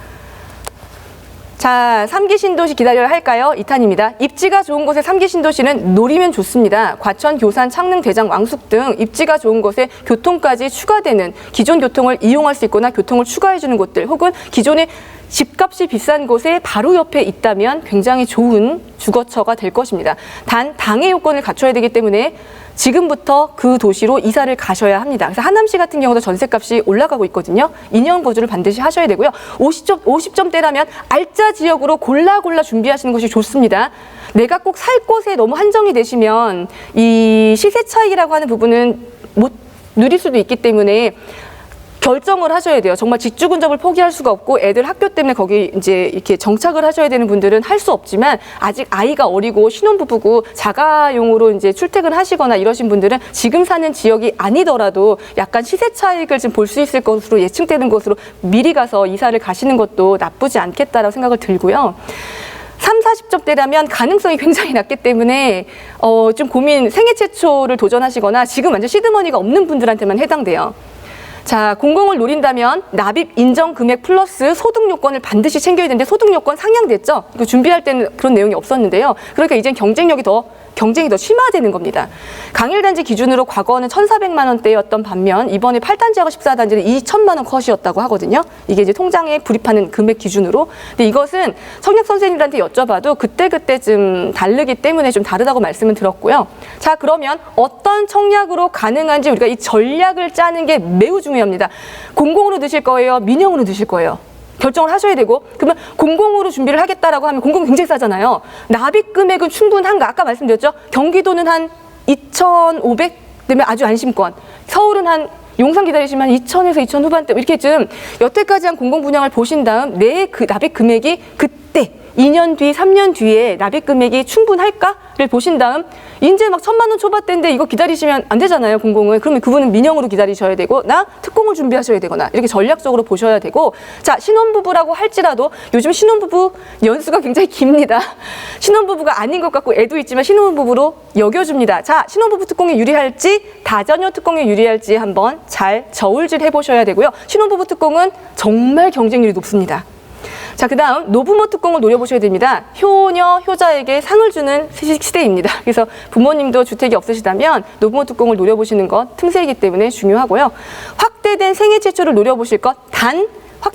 자, 3기 신도시 기다려야 할까요? 2탄입니다. 입지가 좋은 곳의 3기 신도시는 노리면 좋습니다. 과천, 교산, 창릉, 대장, 왕숙 등 입지가 좋은 곳에 교통까지 추가되는 기존 교통을 이용할 수 있거나 교통을 추가해주는 곳들 혹은 기존에 집값이 비싼 곳에 바로 옆에 있다면 굉장히 좋은 주거처가 될 것입니다. 단 당해 요건을 갖춰야 되기 때문에 지금부터 그 도시로 이사를 가셔야 합니다. 그래서 하남시 같은 경우도 전셋값이 올라가고 있거든요. 2년 거주를 반드시 하셔야 되고요. 50점대라면 알짜 지역으로 골라 준비하시는 것이 좋습니다. 내가 꼭 살 곳에 너무 한정이 되시면 이 시세 차익이라고 하는 부분은 못 누릴 수도 있기 때문에 결정을 하셔야 돼요. 정말 직주 근접을 포기할 수가 없고 애들 학교 때문에 거기 이제 이렇게 정착을 하셔야 되는 분들은 할 수 없지만 아직 아이가 어리고 신혼부부고 자가용으로 이제 출퇴근하시거나 이러신 분들은 지금 사는 지역이 아니더라도 약간 시세 차익을 좀 볼 수 있을 것으로 예측되는 것으로 미리 가서 이사를 가시는 것도 나쁘지 않겠다라고 생각을 들고요. 30-40점대라면 가능성이 굉장히 낮기 때문에 좀 생애 최초를 도전하시거나 지금 완전 시드머니가 없는 분들한테만 해당돼요. 자, 공공을 노린다면 납입 인정 금액 플러스 소득 요건을 반드시 챙겨야 되는데 소득 요건 상향됐죠? 이거 준비할 때는 그런 내용이 없었는데요. 그러니까 이젠 경쟁이 더 심화되는 겁니다. 강일단지 기준으로 과거는 1,400만 원대였던 반면 이번에 8단지하고 14단지는 2,000만 원 컷이었다고 하거든요. 이게 이제 통장에 불입하는 금액 기준으로. 근데 이것은 청약 선생님들한테 여쭤봐도 그때 좀 다르기 때문에 좀 다르다고 말씀을 들었고요. 자, 그러면 어떤 청약으로 가능한지 우리가 이 전략을 짜는 게 매우 중요합니다. 공공으로 드실 거예요? 민영으로 드실 거예요? 결정을 하셔야 되고, 그러면 공공으로 준비를 하겠다라고 하면 공공은 굉장히 싸잖아요. 납입 금액은 충분한가? 아까 말씀드렸죠? 경기도는 한 2,500 되면 아주 안심권. 서울은 한 용산 기다리시면 2,000에서 2,000 후반대 이렇게 좀 여태까지 한 공공 분양을 보신 다음 내 그 납입 금액이 그때 2년 뒤, 3년 뒤에 납입 금액이 충분할까를 보신 다음 이제 막 1,000만 원 초반대인데 이거 기다리시면 안 되잖아요, 공공은. 그러면 그분은 민영으로 기다리셔야 되고 나 특공을 준비하셔야 되거나 이렇게 전략적으로 보셔야 되고 자, 신혼부부라고 할지라도 요즘 신혼부부 연수가 굉장히 깁니다. 신혼부부가 아닌 것 같고 애도 있지만 신혼부부로 여겨줍니다. 자, 신혼부부 특공이 유리할지 다자녀 특공이 유리할지 한번 잘 저울질 해보셔야 되고요. 신혼부부 특공은 정말 경쟁률이 높습니다. 자, 그 다음 노부모 특공을 노려보셔야 됩니다. 효녀, 효자에게 상을 주는 시대입니다. 그래서 부모님도 주택이 없으시다면 노부모 특공을 노려보시는 것 틈새이기 때문에 중요하고요. 확대된 생애 최초를 노려보실 것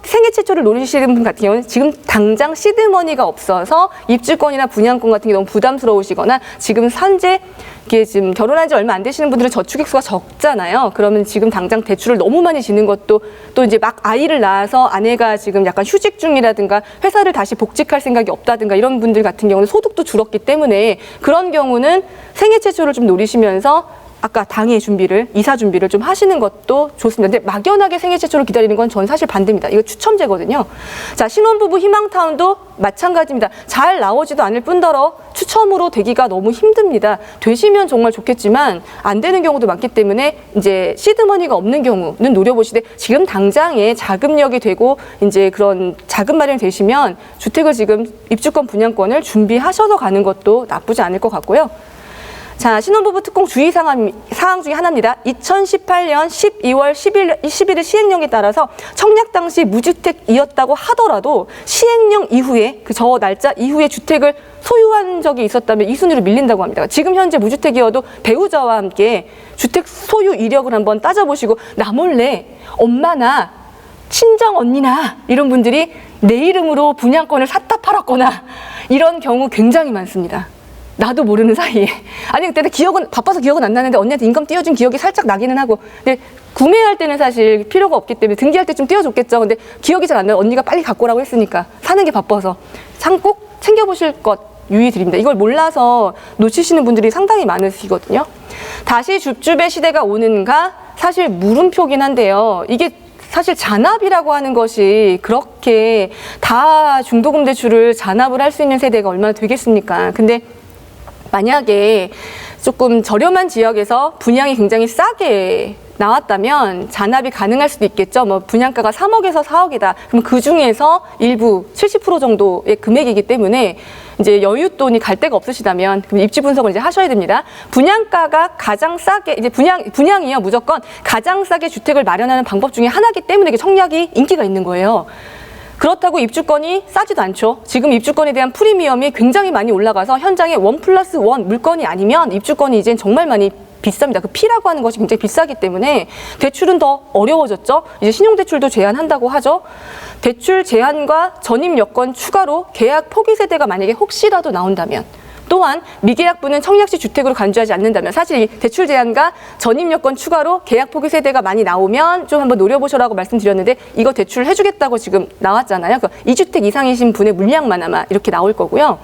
생애 최초를 노리시는 분 같은 경우는 지금 당장 시드머니가 없어서 입주권이나 분양권 같은 게 너무 부담스러우시거나 지금 현재 이게 지금 결혼한 지 얼마 안 되시는 분들은 저축액수가 적잖아요. 그러면 지금 당장 대출을 너무 많이 지는 것도 또 이제 막 아이를 낳아서 아내가 지금 약간 휴직 중이라든가 회사를 다시 복직할 생각이 없다든가 이런 분들 같은 경우는 소득도 줄었기 때문에 그런 경우는 생애 최초를 좀 노리시면서 아까 당의 준비를, 이사 준비를 좀 하시는 것도 좋습니다. 근데 막연하게 생애 최초를 기다리는 건 전 사실 반대입니다. 이거 추첨제거든요. 자, 신혼부부 희망타운도 마찬가지입니다. 잘 나오지도 않을 뿐더러 추첨으로 되기가 너무 힘듭니다. 되시면 정말 좋겠지만 안 되는 경우도 많기 때문에 이제 시드머니가 없는 경우는 노려보시되 지금 당장에 자금력이 되고 이제 그런 자금 마련이 되시면 주택을 지금 입주권 분양권을 준비하셔서 가는 것도 나쁘지 않을 것 같고요. 자, 신혼부부 특공 주의사항 중에 하나입니다. 2018년 12월 11일 시행령에 따라서 청약 당시 무주택이었다고 하더라도 시행령 이후에 저 날짜 이후에 주택을 소유한 적이 있었다면 이 순위로 밀린다고 합니다. 지금 현재 무주택이어도 배우자와 함께 주택 소유 이력을 한번 따져보시고 나 몰래 엄마나 친정 언니나 이런 분들이 내 이름으로 분양권을 샀다 팔았거나 이런 경우 굉장히 많습니다. 나도 모르는 사이에. 아니, 그때는 바빠서 기억은 안 나는데 언니한테 인감 띄워준 기억이 살짝 나기는 하고. 근데 구매할 때는 사실 필요가 없기 때문에 등기할 때 좀 띄워줬겠죠. 근데 기억이 잘 안 나요. 언니가 빨리 갖고 오라고 했으니까. 사는 게 바빠서. 상 꼭 챙겨보실 것 유의 드립니다. 이걸 몰라서 놓치시는 분들이 상당히 많으시거든요. 다시 줍줍의 시대가 오는가? 사실 물음표긴 한데요. 이게 사실 잔압이라고 하는 것이 그렇게 다 중도금 대출을 잔압을 할 수 있는 세대가 얼마나 되겠습니까? 근데 만약에 조금 저렴한 지역에서 분양이 굉장히 싸게 나왔다면 잔압이 가능할 수도 있겠죠. 뭐 분양가가 3억에서 4억이다. 그럼 그 중에서 일부 70% 정도의 금액이기 때문에 이제 여윳돈이 갈 데가 없으시다면 그럼 입지 분석을 이제 하셔야 됩니다. 분양가가 가장 싸게 이제 분양이요 무조건 가장 싸게 주택을 마련하는 방법 중에 하나이기 때문에 청약이 인기가 있는 거예요. 그렇다고 입주권이 싸지도 않죠. 지금 입주권에 대한 프리미엄이 굉장히 많이 올라가서 현장에 1+1 물건이 아니면 입주권이 이젠 정말 많이 비쌉니다. 그 P라고 하는 것이 굉장히 비싸기 때문에 대출은 더 어려워졌죠. 이제 신용대출도 제한한다고 하죠. 대출 제한과 전입 여건 추가로 계약 포기 세대가 만약에 혹시라도 나온다면 또한 미계약분은 청약시 주택으로 간주하지 않는다면, 사실 이 대출 제한과 전입 여건 추가로 계약 포기 세대가 많이 나오면 좀 한번 노려보셔라고 말씀드렸는데, 이거 대출을 해주겠다고 지금 나왔잖아요. 2주택 이상이신 분의 물량만 아마 이렇게 나올 거고요.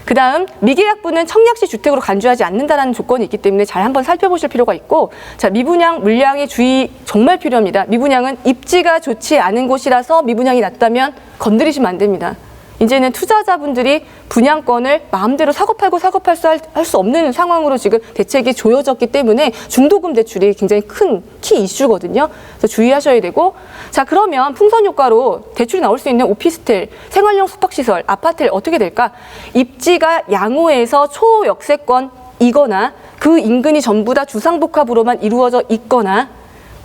그 다음 미계약분은 청약시 주택으로 간주하지 않는다는 조건이 있기 때문에 잘 한번 살펴보실 필요가 있고, 자, 미분양 물량의 주의 정말 필요합니다. 미분양은 입지가 좋지 않은 곳이라서 미분양이 낮다면 건드리시면 안 됩니다. 이제는 투자자분들이 분양권을 마음대로 사고팔고 사고팔수 할 수 없는 상황으로 지금 대책이 조여졌기 때문에 중도금 대출이 굉장히 큰 키 이슈거든요. 그래서 주의하셔야 되고, 자, 그러면 풍선 효과로 대출이 나올 수 있는 오피스텔, 생활용 숙박시설, 아파트를 어떻게 될까? 입지가 양호해서 초역세권이거나 그 인근이 전부 다 주상복합으로만 이루어져 있거나,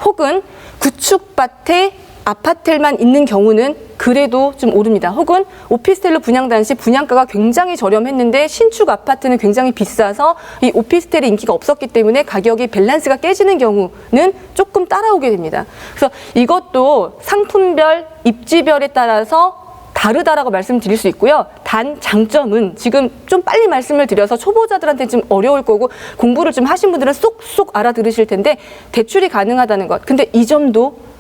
혹은 구축밭에 아파트만 있는 경우는 그래도 좀 오릅니다. 혹은 오피스텔로 분양 당시 분양가가 굉장히 저렴했는데 신축 아파트는 굉장히 비싸서 이 오피스텔의 인기가 없었기 때문에 가격이 밸런스가 깨지는 경우는 조금 따라오게 됩니다. 그래서 이것도 상품별, 입지별에 따라서 다르다라고 말씀드릴 수 있고요. 단 장점은 지금 좀 빨리 말씀을 드려서 초보자들한테 좀 어려울 거고 공부를 좀 하신 분들은 쏙쏙 알아들으실 텐데, 대출이 가능하다는 것. 근데 이 점도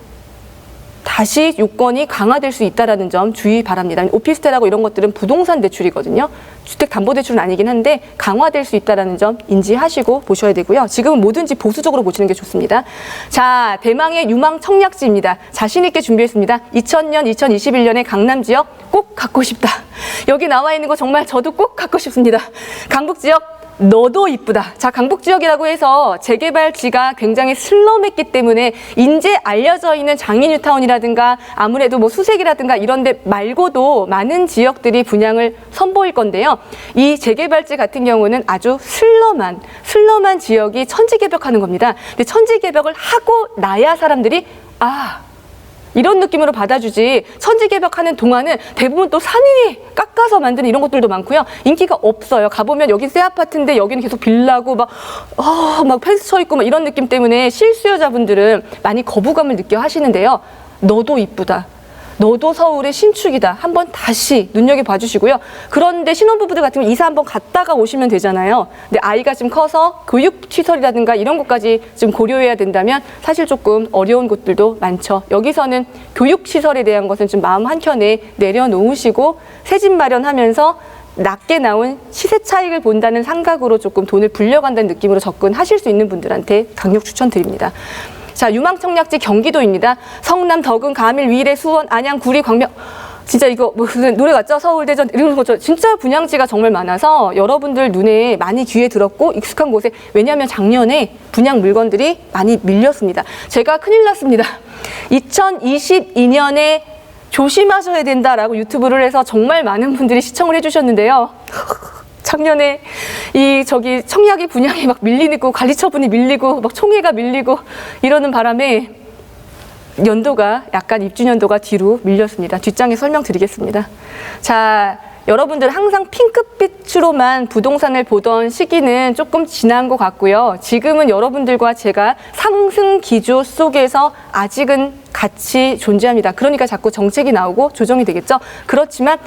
다시 요건이 강화될 수 있다는 점 주의 바랍니다. 오피스텔하고 이런 것들은 부동산 대출이거든요. 주택담보대출은 아니긴 한데 강화될 수 있다는 점 인지하시고 보셔야 되고요. 지금은 뭐든지 보수적으로 보시는 게 좋습니다. 자, 대망의 유망 청약지입니다. 자신 있게 준비했습니다. 2000년, 2021년에 강남 지역 꼭 갖고 싶다. 여기 나와 있는 거 정말 저도 꼭 갖고 싶습니다. 강북 지역 너도 이쁘다. 자, 강북 지역이라고 해서 재개발지가 굉장히 슬럼했기 때문에 인제 알려져 있는 장인뉴타운이라든가 아무래도 뭐 수색이라든가 이런 데 말고도 많은 지역들이 분양을 선보일 건데요. 이 재개발지 같은 경우는 아주 슬럼한 지역이 천지개벽하는 겁니다. 근데 천지개벽을 하고 나야 사람들이 이런 느낌으로 받아주지, 천지개벽하는 동안은 대부분 또 산 위에 깎아서 만드는 이런 것들도 많고요. 인기가 없어요. 가보면 여긴 새 아파트인데 여기는 계속 빌라고 막 펜스 쳐 있고 막 이런 느낌 때문에 실수요자분들은 많이 거부감을 느껴 하시는데요. 너도 이쁘다. 너도 서울의 신축이다. 한번 다시 눈여겨봐 주시고요. 그런데 신혼부부들 같은 경우 이사 한번 갔다가 오시면 되잖아요. 근데 아이가 좀 커서 교육시설이라든가 이런 것까지 좀 고려해야 된다면 사실 조금 어려운 곳들도 많죠. 여기서는 교육시설에 대한 것은 좀 마음 한켠에 내려놓으시고 새 집 마련하면서 낮게 나온 시세 차익을 본다는 생각으로 조금 돈을 불려간다는 느낌으로 접근하실 수 있는 분들한테 강력 추천드립니다. 자, 유망 청약지 경기도입니다. 성남, 덕은, 가밀, 위례, 수원, 안양, 구리, 광명. 진짜 이거 무슨 노래 같죠? 서울, 대전 이런 거죠. 진짜 분양지가 정말 많아서 여러분들 눈에 많이 귀에 들었고 익숙한 곳에, 왜냐하면 작년에 분양 물건들이 많이 밀렸습니다. 제가 큰일 났습니다. 2022년에 조심하셔야 된다라고 유튜브를 해서 정말 많은 분들이 시청을 해주셨는데요. 작년에 청약이 분양이 막 밀리고 관리처분이 밀리고 막 총회가 밀리고 이러는 바람에 연도가 약간 입주 연도가 뒤로 밀렸습니다. 뒷장에 설명드리겠습니다. 자, 여러분들 항상 핑크빛으로만 부동산을 보던 시기는 조금 지난 것 같고요. 지금은 여러분들과 제가 상승 기조 속에서 아직은 같이 존재합니다. 그러니까 자꾸 정책이 나오고 조정이 되겠죠. 그렇지만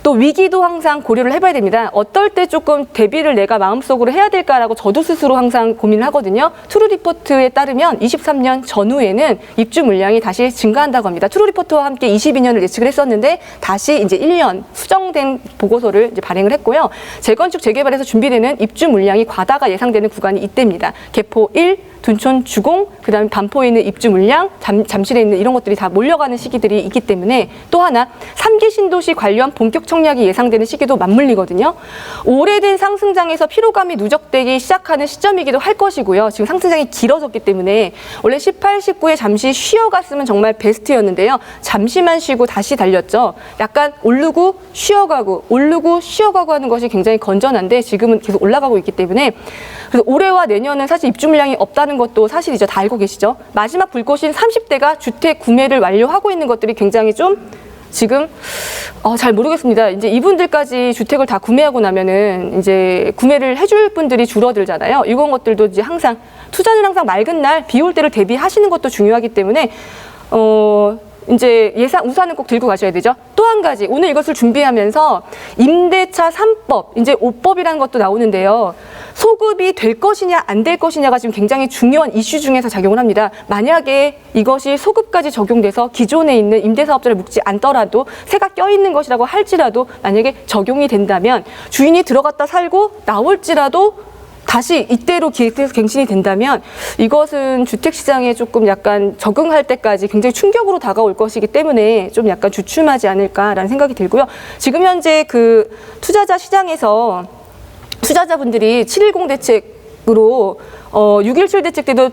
또 위기도 항상 고려를 해봐야 됩니다. 어떨 때 조금 대비를 내가 마음속으로 해야 될까라고 저도 스스로 항상 고민을 하거든요. 트루리포트에 따르면 23년 전후에는 입주 물량이 다시 증가한다고 합니다. 트루리포트와 함께 22년을 예측을 했었는데 다시 이제 1년 수정된 보고서를 이제 발행을 했고요. 재건축 재개발에서 준비되는 입주 물량이 과다가 예상되는 구간이 이때입니다. 개포 1, 둔촌 주공, 그다음에 반포에 있는 입주 물량, 잠실에 있는 이런 것들이 다 몰려가는 시기들이 있기 때문에, 또 하나 3기 신도시 관련 본격 청약이 예상되는 시기도 맞물리거든요. 오래된 상승장에서 피로감이 누적되기 시작하는 시점이기도 할 것이고요. 지금 상승장이 길어졌기 때문에 원래 18, 19에 잠시 쉬어갔으면 정말 베스트였는데요. 잠시만 쉬고 다시 달렸죠. 약간 오르고 쉬어가고 오르고 쉬어가고 하는 것이 굉장히 건전한데 지금은 계속 올라가고 있기 때문에, 그래서 올해와 내년은 사실 입주 물량이 없다는 것도 사실이죠. 다 알고 계시죠. 마지막 불꽃인 30대가 주택 구매를 완료하고 있는 것들이 굉장히 좀 지금 잘 모르겠습니다. 이제 이분들까지 주택을 다 구매하고 나면은 이제 구매를 해줄 분들이 줄어들잖아요. 이런 것들도 이제 항상 투자는 항상 맑은 날, 비 올 때를 대비하시는 것도 중요하기 때문에 이제 우산은 꼭 들고 가셔야 되죠. 또 한 가지, 오늘 이것을 준비하면서 임대차 3법, 이제 5법이라는 것도 나오는데요. 소급이 될 것이냐 안 될 것이냐가 지금 굉장히 중요한 이슈 중에서 작용을 합니다. 만약에 이것이 소급까지 적용돼서 기존에 있는 임대사업자를 묶지 않더라도 새가 껴있는 것이라고 할지라도 만약에 적용이 된다면 주인이 들어갔다 살고 나올지라도 다시 이때로 기획돼서 갱신이 된다면 이것은 주택시장에 조금 약간 적응할 때까지 굉장히 충격으로 다가올 것이기 때문에 좀 약간 주춤하지 않을까라는 생각이 들고요. 지금 현재 그 투자자 시장에서 투자자분들이 710 대책으로 6.17 대책 때도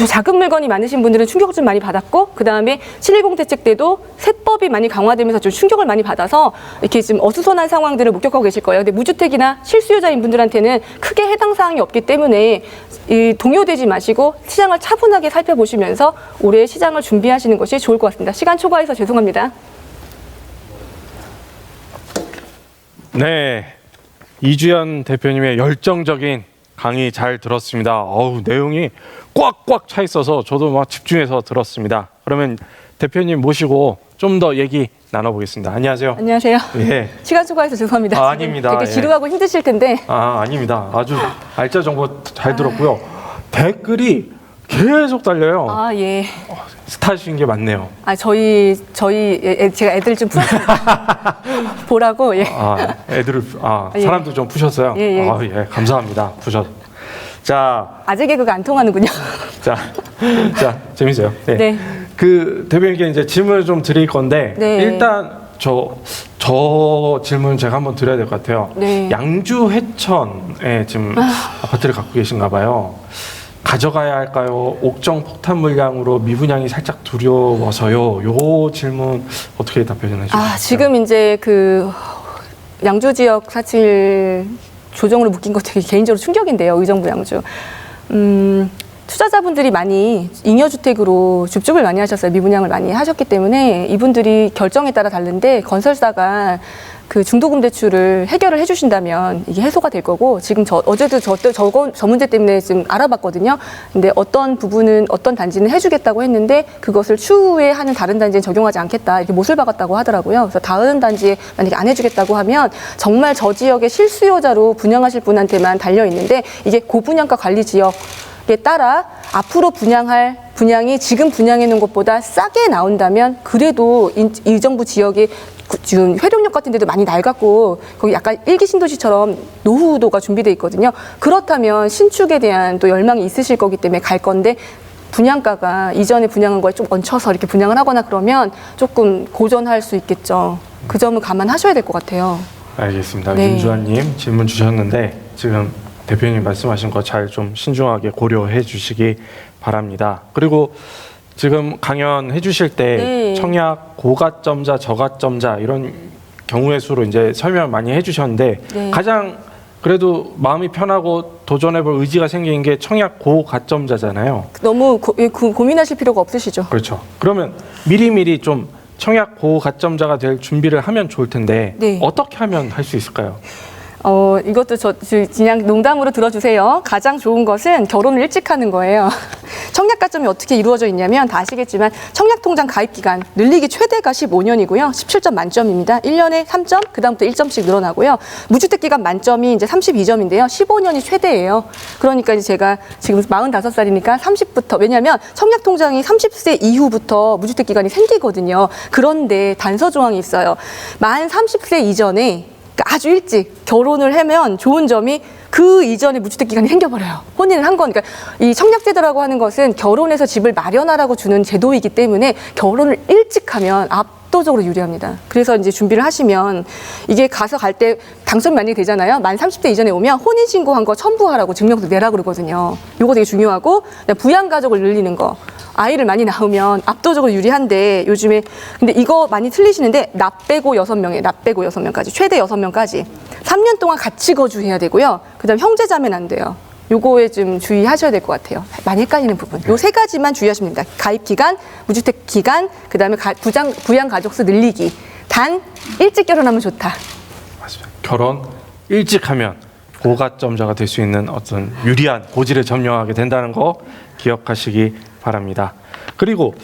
작은 물건이 많으신 분들은 충격을 좀 많이 받았고, 그 다음에 710 대책 때도 세법이 많이 강화되면서 좀 충격을 많이 받아서 이렇게 좀 어수선한 상황들을 목격하고 계실 거예요. 근데 무주택이나 실수요자인 분들한테는 크게 해당 사항이 없기 때문에 동요되지 마시고 시장을 차분하게 살펴보시면서 올해 시장을 준비하시는 것이 좋을 것 같습니다. 시간 초과해서 죄송합니다. 네, 이주연 대표님의 열정적인 강의 잘 들었습니다. 내용이 꽉꽉 차 있어서 저도 막 집중해서 들었습니다. 그러면 대표님 모시고 좀 더 얘기 나눠보겠습니다. 안녕하세요. 안녕하세요. 예. 시간 초과해서 죄송합니다. 아닙니다. 되게 지루하고 힘드실 텐데. 아닙니다. 아주 알짜 정보 잘 들었고요. 댓글이 계속 달려요. 예. 스타신 게 많네요. 제가 애들 좀 풀었습니다. 보라고, 예. 사람도 좀 푸셨어요? 예. 예, 감사합니다. 푸셔서. 자. 아재 개그가 안 통하는군요. 자, 재밌어요. 네. 네. 그 대표님께 이제 질문을 좀 드릴 건데, 네. 일단 저 질문 제가 한번 드려야 될 것 같아요. 네. 양주 해천에 지금 아파트를 갖고 계신가 봐요. 가져가야 할까요? 옥정 폭탄 물량으로 미분양이 살짝 두려워서요. 요 질문 어떻게 답변해 주실까요? 지금 이제 그 양주 지역 사칠 조정으로 묶인 것 되게 개인적으로 충격인데요. 의정부 양주. 투자자분들이 많이 잉여주택으로 줍줍을 많이 하셨어요. 미분양을 많이 하셨기 때문에 이분들이 결정에 따라 다른데 건설사가 그 중도금 대출을 해결을 해주신다면 이게 해소가 될 거고, 지금 어제도 저 문제 때문에 지금 알아봤거든요. 근데 어떤 부분은 어떤 단지는 해주겠다고 했는데 그것을 추후에 하는 다른 단지는 적용하지 않겠다 이렇게 못을 박았다고 하더라고요. 그래서 다른 단지에 만약에 안 해주겠다고 하면 정말 저 지역의 실수요자로 분양하실 분한테만 달려 있는데 이게 고분양가 관리 지역에 따라 앞으로 분양이 지금 분양해 놓은 것보다 싸게 나온다면 그래도 이 정부 지역이 지금 회룡역 같은 데도 많이 낡았고 거기 약간 일기 신도시처럼 노후도가 준비되어 있거든요. 그렇다면 신축에 대한 또 열망이 있으실 거기 때문에 갈 건데, 분양가가 이전에 분양한 거에 좀 얹혀서 이렇게 분양을 하거나 그러면 조금 고전할 수 있겠죠. 그 점을 감안하셔야 될 것 같아요. 알겠습니다. 네. 윤주환님 질문 주셨는데 지금 대표님 말씀하신 거 잘 좀 신중하게 고려해 주시기 바랍니다. 그리고 지금 강연해 주실 때 네. 청약 고가점자, 저가점자 이런 경우의 수로 이제 설명 많이 해 주셨는데 네. 가장 그래도 마음이 편하고 도전해 볼 의지가 생긴 게 청약 고가점자잖아요. 너무 고민하실 필요가 없으시죠. 그렇죠. 그러면 미리미리 좀 청약 고가점자가 될 준비를 하면 좋을 텐데 네. 어떻게 하면 할 수 있을까요? 이것도 그냥 농담으로 들어주세요. 가장 좋은 것은 결혼을 일찍 하는 거예요. 청약 가점이 어떻게 이루어져 있냐면 다 아시겠지만 청약통장 가입 기간 늘리기 최대가 15년이고요. 17점 만점입니다. 1년에 3점, 그다음부터 1점씩 늘어나고요. 무주택 기간 만점이 이제 32점인데요. 15년이 최대예요. 그러니까 이제 제가 지금 45살이니까 30부터, 왜냐하면 청약통장이 30세 이후부터 무주택 기간이 생기거든요. 그런데 단서 조항이 있어요. 만 30세 이전에 아주 일찍 결혼을 하면 좋은 점이 그 이전에 무주택 기간이 생겨버려요. 혼인을 한 거니까. 이 청약제도라고 하는 것은 결혼해서 집을 마련하라고 주는 제도이기 때문에 결혼을 일찍 하면 압도적으로 유리합니다. 그래서 이제 준비를 하시면 이게 가서 갈 때 당첨 만약에 되잖아요. 만 30대 이전에 오면 혼인신고한 거 첨부하라고 증명서 내라 그러거든요. 요거 되게 중요하고, 부양가족을 늘리는 거. 아이를 많이 낳으면 압도적으로 유리한데 요즘에 근데 이거 많이 틀리시는데 나 빼고 6명에 나 빼고 6명까지 최대 6명까지 3년 동안 같이 거주해야 되고요. 그다음 형제자매는 안 돼요. 요거에 좀 주의하셔야 될 것 같아요. 많이 헷갈리는 부분. 요 세 가지만 주의하시면 됩니다. 가입 기간, 무주택 기간, 그다음에 부양 가족 수 늘리기. 단 일찍 결혼하면 좋다. 맞습니다. 결혼 일찍 하면 고가점자가 될 수 있는 어떤 유리한 고지를 점령하게 된다는 거 기억하시기 바랍니다. 그리고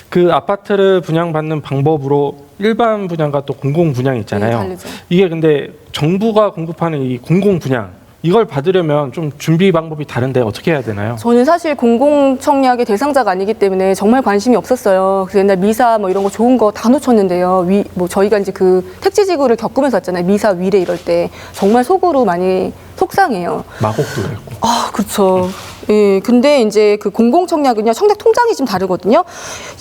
그 아파트를 분양받는 방법으로 일반 분양과 또 공공 분양이 있잖아요. 네, 다르죠. 이게 근데 정부가 공급하는 이 공공 분양 이걸 받으려면 좀 준비 방법이 다른데 어떻게 해야 되나요? 저는 사실 공공청약의 대상자가 아니기 때문에 정말 관심이 없었어요. 그래서 옛날 미사 뭐 이런 거 좋은 거 다 놓쳤는데요. 뭐 저희가 이제 그 택지지구를 겪으면서 왔잖아요. 미사 위례 이럴 때 정말 속으로 많이 속상해요. 마곡도 했고. 아, 그렇죠. 예, 근데 이제 그 공공청약은요, 청약 통장이 좀 다르거든요.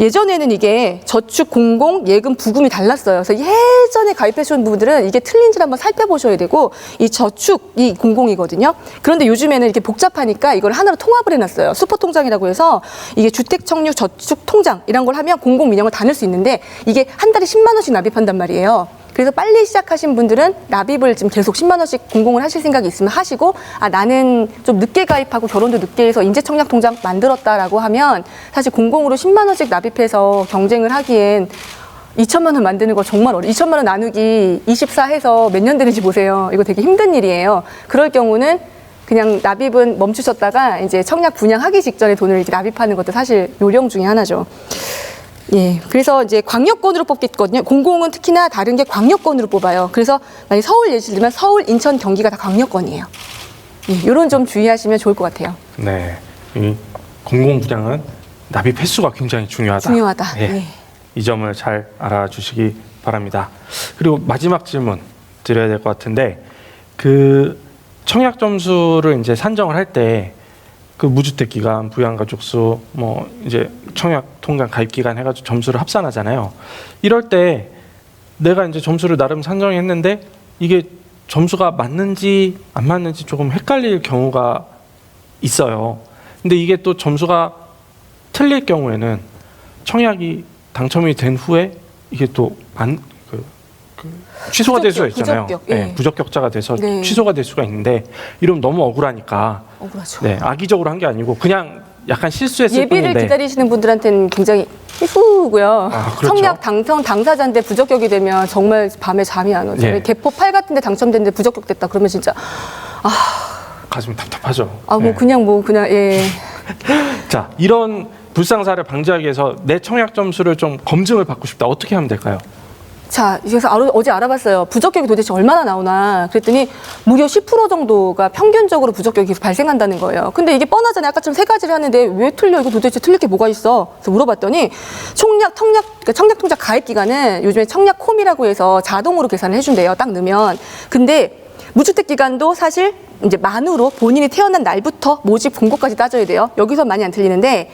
예전에는 이게 저축, 공공, 예금, 부금이 달랐어요. 그래서 예전에 가입하신 분들은 이게 틀린지를 한번 살펴보셔야 되고, 이 저축이 공공이거든요. 그런데 요즘에는 이렇게 복잡하니까 이걸 하나로 통합을 해놨어요. 슈퍼통장이라고 해서 이게 주택청약 저축 통장 이런 걸 하면 공공 민영을 다 넣을 수 있는데 이게 한 달에 10만 원씩 납입한단 말이에요. 그래서 빨리 시작하신 분들은 납입을 지금 계속 10만 원씩 공공을 하실 생각이 있으면 하시고, 아, 나는 좀 늦게 가입하고 결혼도 늦게 해서 인재청약통장 만들었다라고 하면 사실 공공으로 10만 원씩 납입해서 경쟁을 하기엔 2천만 원 만드는 거 정말 어려워요. 2천만 원 나누기 24 해서 몇 년 되는지 보세요. 이거 되게 힘든 일이에요. 그럴 경우는 그냥 납입은 멈추셨다가 이제 청약 분양하기 직전에 돈을 이렇게 납입하는 것도 사실 요령 중에 하나죠. 예, 그래서 이제 광역권으로 뽑겠거든요. 공공은 특히나 다른 게 광역권으로 뽑아요. 그래서 만약 서울 예를 들면 서울, 인천, 경기가 다 광역권이에요. 예, 이런 점 주의하시면 좋을 것 같아요. 네, 이 공공 분양은 납입 횟수가 굉장히 중요하다. 중요하다. 예, 예. 이 점을 잘 알아주시기 바랍니다. 그리고 마지막 질문 드려야 될 것 같은데 그 청약 점수를 이제 산정을 할 때 그 무주택 기간, 부양가족 수, 뭐 이제 청약 통장 가입 기간 해가지고 점수를 합산하잖아요. 이럴 때 내가 이제 점수를 나름 산정했는데 이게 점수가 맞는지 안 맞는지 조금 헷갈릴 경우가 있어요. 근데 이게 또 점수가 틀릴 경우에는 청약이 당첨이 된 후에 이게 또 취소가 될 수가 있잖아요. 부적격, 예. 네, 부적격자가 돼서 네. 취소가 될 수가 있는데 이러면 너무 억울하니까 억울하죠. 네, 악의적으로 한 게 아니고 그냥 약간 실수했을 예비를 뿐인데 기다리시는 분들한테는 굉장히 희후고요. 아, 그렇죠. 청약 당첨 당사자인데 부적격이 되면 정말 밤에 잠이 안 오죠. 예. 개포 8 같은데 당첨됐는데 부적격됐다 그러면 진짜 가슴이 답답하죠. 아, 뭐 네. 그냥 예. 자, 이런 불상사를 방지하기 위해서 내 청약 점수를 좀 검증을 받고 싶다. 어떻게 하면 될까요? 자, 그래서 어제 알아봤어요. 부적격이 도대체 얼마나 나오나. 그랬더니 무려 10% 정도가 평균적으로 부적격이 계속 발생한다는 거예요. 근데 이게 뻔하잖아요. 아까처럼 세 가지를 하는데 왜 틀려? 이거 도대체 틀릴 게 뭐가 있어? 그래서 물어봤더니 그러니까 청약통장 가입 기간은 요즘에 청약홈이라고 해서 자동으로 계산을 해준대요. 딱 넣으면. 근데 무주택 기간도 사실 이제 만으로 본인이 태어난 날부터 모집 공고까지 따져야 돼요. 여기서 많이 안 틀리는데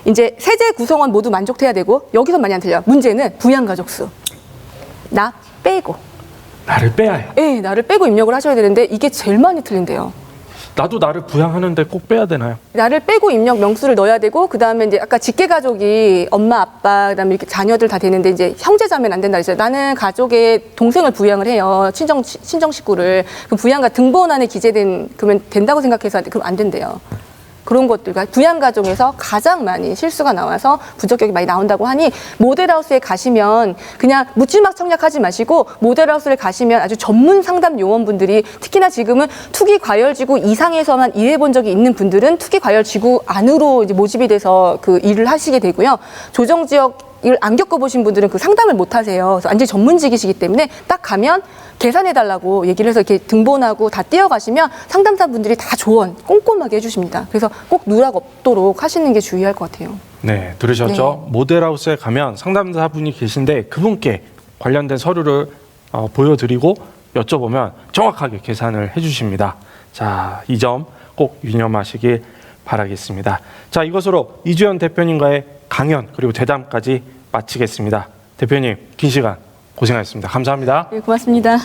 이제 세제 구성원 모두 만족해야 되고 여기서 많이 안 틀려요. 문제는 부양가족 수. 나 빼고. 나를 빼야 해. 예, 나를 빼고 입력을 하셔야 되는데 이게 제일 많이 틀린대요. 나도 나를 부양하는데 꼭 빼야 되나요? 나를 빼고 입력 명수를 넣어야 되고 그다음에 이제 아까 직계 가족이 엄마, 아빠, 그다음에 이렇게 자녀들 다 되는데 이제 형제 자매는 안 된다 그랬어요. 나는 가족의 동생을 부양을 해요. 친정 식구를. 그럼 부양가 등본안에 기재된 그러면 된다고 생각해서 그럼 안 된대요. 그런 것들과 부양가정에서 가장 많이 실수가 나와서 부적격이 많이 나온다고 하니 모델하우스에 가시면 그냥 묻지막 청약하지 마시고 모델하우스를 가시면 아주 전문 상담 요원분들이 특히나 지금은 투기과열지구 이상에서만 일해본 적이 있는 분들은 투기과열지구 안으로 이제 모집이 돼서 그 일을 하시게 되고요. 조정지역 일 안 겪어보신 분들은 그 상담을 못 하세요. 그래서 완전히 전문직이시기 때문에 딱 가면 계산해달라고 얘기를 해서 이렇게 등본하고 다 띄어가시면 상담사분들이 다 조언 꼼꼼하게 해주십니다. 그래서 꼭 누락 없도록 하시는 게 주의할 것 같아요. 네, 들으셨죠? 모델하우스에 가면 상담사분이 계신데 그분께 관련된 서류를 보여드리고 여쭤보면 정확하게 계산을 해주십니다. 자, 이 점 꼭 유념하시길 바라겠습니다. 자, 이것으로 이주연 대표님과의 강연 그리고 대담까지 마치겠습니다. 대표님, 긴 시간 고생하셨습니다. 감사합니다. 네, 고맙습니다.